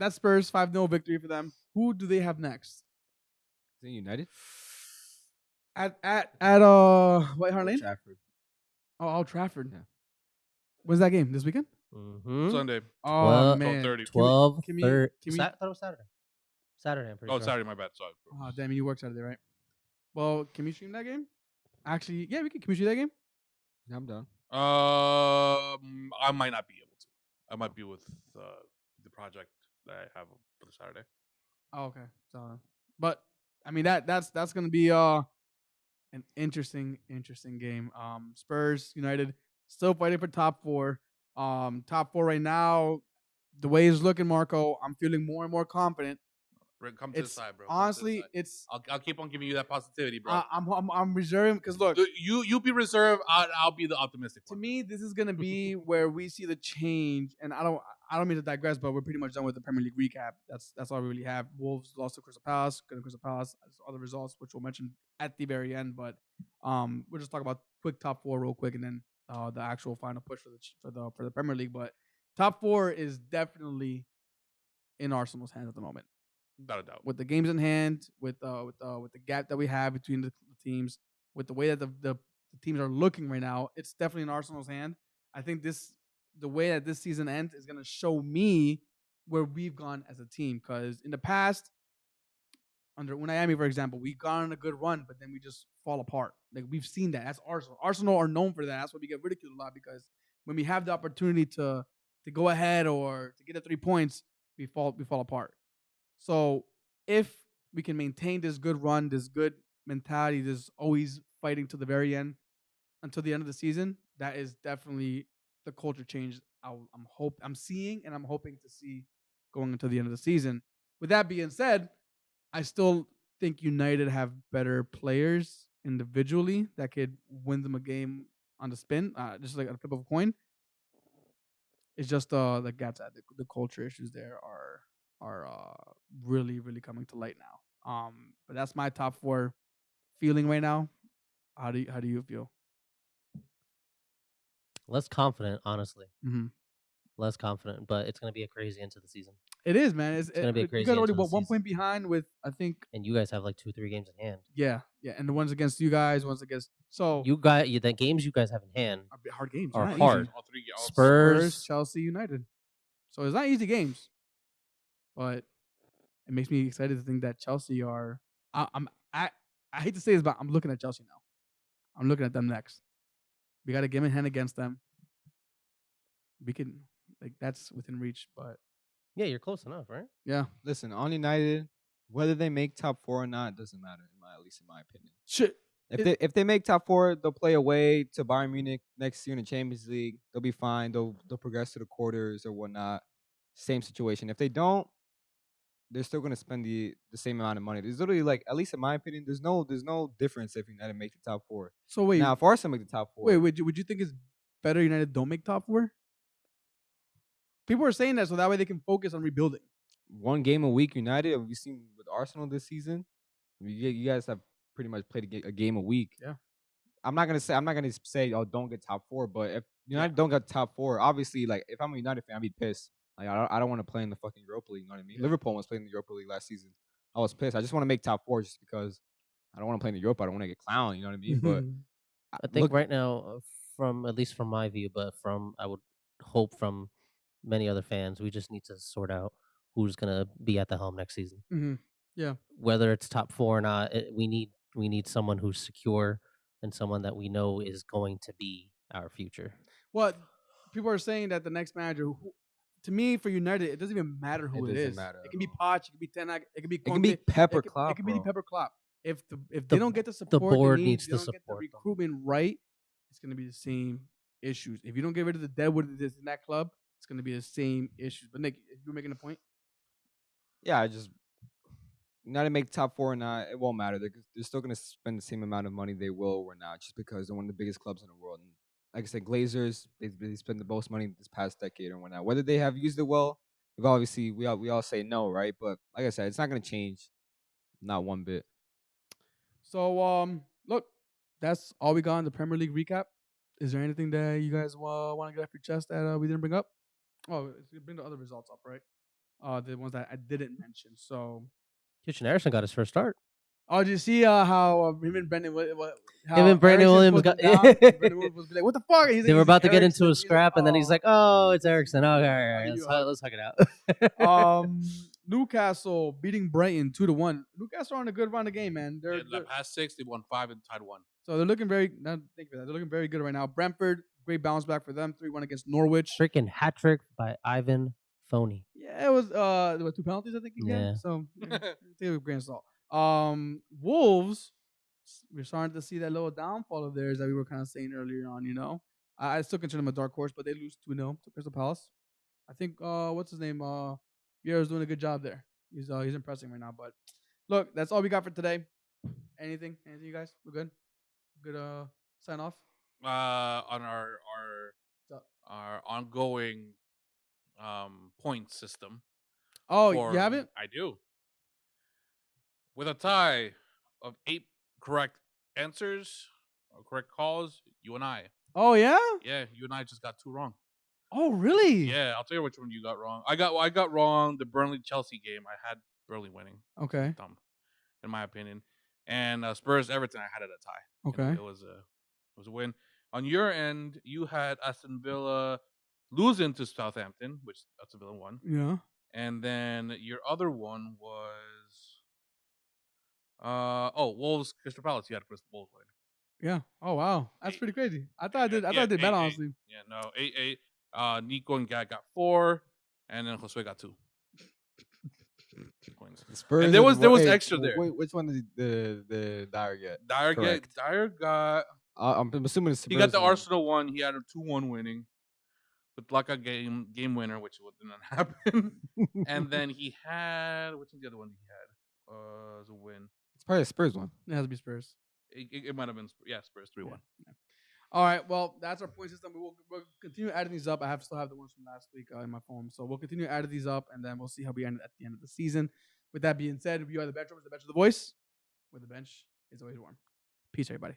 Spurs 5-0 victory for them. Who do they have next? Is it United? At White Hart Old Lane? Trafford. Oh, Old Trafford. Yeah. When's that game? This weekend? Mm-hmm. Sunday. Oh 12 man, 12:30. 12, can we- 30. can we- I thought it was Saturday. Saturday, I'm pretty Oh, sure. Saturday, my bad. Sorry. Oh damn, you work Saturday, right? Well, can we stream that game? Actually, yeah, we can. Can we stream that game? Yeah, I'm done. I might not be able to. I might be with the project that I have for the Saturday. Oh, okay. So, but I mean that's gonna be an interesting game. Spurs United still fighting for top four. Top four right now. The way it's looking, Marco, I'm feeling more and more confident. Rick, come to the It's side, bro. Come to the honestly, side. it's I'll keep on giving you that positivity, bro. I'm reserving because look, You be reserved. I'll be the optimistic to one. me, this is gonna be where we see the change. And I don't mean to digress, but we're pretty much done with the Premier League recap. That's all we really have. Wolves lost to Crystal Palace. Good to Crystal Palace. Other results, which we'll mention at the very end. But we'll just talk about quick top four real quick, and then the actual final push for the Premier League. But top four is definitely in Arsenal's hands at the moment. Without a doubt. With the games in hand, with the gap that we have between the teams, with the way that the teams are looking right now, it's definitely in Arsenal's hand. I think the way that this season ends is going to show me where we've gone as a team. Because in the past, under Miami, for example, we've gone on a good run, but then we just fall apart. Like we've seen that. That's Arsenal. Arsenal are known for that. That's why we get ridiculed a lot, because when we have the opportunity to go ahead or to get the 3 points, we fall apart. So if we can maintain this good run, this good mentality, this always fighting to the very end until the end of the season, that is definitely the culture change I'm seeing and I'm hoping to see going until the end of the season. With that being said, I still think United have better players individually that could win them a game on the spin, just like a flip of a coin. It's just like Gat said, the culture issues there are really really coming to light now. But that's my top four feeling right now. How do you feel? Less confident, honestly. Mm-hmm. Less confident, but it's going to be a crazy end to the season. It is, man. It's gonna be a you crazy guys already end to the 1 season. point behind with I think. And you guys have like 2-3 games in hand. Yeah, and the ones against you guys, ones against The games you guys have in hand are hard games. are They're not hard. easy. All three, Spurs, Chelsea, United. So it's not easy games, but it makes me excited to think that Chelsea are. I hate to say this, but I'm looking at Chelsea now. I'm looking at them next. We got a game in hand against them. We can that's within reach, but yeah, you're close enough, right? yeah. Listen, on United, whether they make top 4 or not doesn't matter, at least in my opinion. Shit. If they make top 4, they'll play away to Bayern Munich next year in the Champions League. They'll be fine. They'll progress to the quarters or whatnot. Same situation. If they don't, they're still going to spend the same amount of money. There's literally at least in my opinion, there's no difference if United make the top 4. So wait, now if Arsenal make the top 4, would you think it's better United don't make top 4? People are saying that so that way they can focus on rebuilding. 1 game a week United, have you seen with Arsenal this season? You guys have pretty much played a game a week. Yeah. I'm not gonna say oh don't get top 4, but if United don't get top 4, obviously if I'm a United fan, I'd be pissed. I don't want to play in the fucking Europa League. You know what I mean? Yeah. Liverpool was playing in the Europa League last season. I was pissed. I just want to make top 4 just because I don't want to play in the Europa. I don't want to get clowned. You know what I mean? But I think right now, at least from my view, but I would hope from many other fans, we just need to sort out who's gonna be at the helm next season. Mm-hmm. Yeah. Whether it's top 4 or not, we need someone who's secure and someone that we know is going to be our future. Well, people are saying that the next manager, to me, for United, it doesn't even matter who it is. Matter it can be Poch, it can be Ten Hag, it can be Conte, it can be Pepper Klopp. It can be bro. Pepper Klopp. If they don't get the support, board they need, needs they to don't get the support them. recruitment right, it's going to be the same issues. If you don't get rid of the deadwood in that club, it's going to be the same issues. But Nick, if you're making a point. Yeah, I just not to make top 4 or not, it won't matter. They're still going to spend the same amount of money they will or not, just because they're one of the biggest clubs in the world. And like I said, Glazers, they spend the most money this past decade or whatnot. Whether they have used it well, obviously we all say no, right? But like I said, it's not going to change, not one bit. So look, that's all we got in the Premier League recap. Is there anything that you guys want to get off your chest that we didn't bring up? Oh, it's gonna bring the other results up, right? The ones that I didn't mention. So, Kitchen Harrison got his first start. oh, did you see how him and Brandon, Him and Brandon Williams got. Brandon Williams was like, "What the fuck?" They were about to get into a scrap, and then he's like, "Oh, it's Erickson. Okay, all right, let's hug it out." Newcastle beating Brighton 2-1. Newcastle on a good run of game, man. They're the past 6, they won 5 and tied 1. so they're looking very. Thank you for that. They're looking very good right now. Brentford, great bounce back for them. 3-1 against Norwich. Freaking hat trick by Ivan Phoney. Yeah, it was there were 2 penalties, I think. Yeah. So take it with a grain of salt. Wolves, we're starting to see that little downfall of theirs that we were kind of saying earlier on. You know, I still consider them a dark horse, but they lose 2-0 to Crystal Palace. I think what's his name? Vieira's doing a good job there. He's impressing right now. But look, that's all we got for today. Anything, you guys? We're good. Good. Sign off. On our ongoing point system. Oh, you have it? I do. With a tie of 8 correct answers or correct calls, you and I. Oh yeah. Yeah, you and I just got 2 wrong. Oh really? Yeah, I'll tell you which one you got wrong. I got wrong the Burnley-Chelsea game. I had Burnley winning. Okay. Dumb, in my opinion. And Spurs-Everton, I had it a tie. Okay. It was a win. On your end, you had Aston Villa losing to Southampton, which Aston Villa won. Yeah. And then your other one was Wolves Crystal Palace. You had Crystal Wolves win. Yeah. Oh wow, that's 8. pretty crazy. I thought I did better 8. honestly. Yeah, no, 8. Nico and Gad got 4, and then Josue got 2. Coins. Spurs. And there was hey, extra there. Which one did the Dyer get? Dyer got. I'm assuming it's He got the one. Arsenal one. He had a 2-1 winning with like a game winner, which didn't happen. And then he had which was the other one he had? As a win. It's probably a Spurs one. It has to be Spurs. It might have been Spurs 3-1. Yeah. All right, well, that's our point system. We'll continue adding these up. I still have the ones from last week in my phone, so we'll continue adding these up, and then we'll see how we end at the end of the season. With that being said, we are the Benchwarmers, the bench of the voice, where the bench is always warm. Peace, everybody.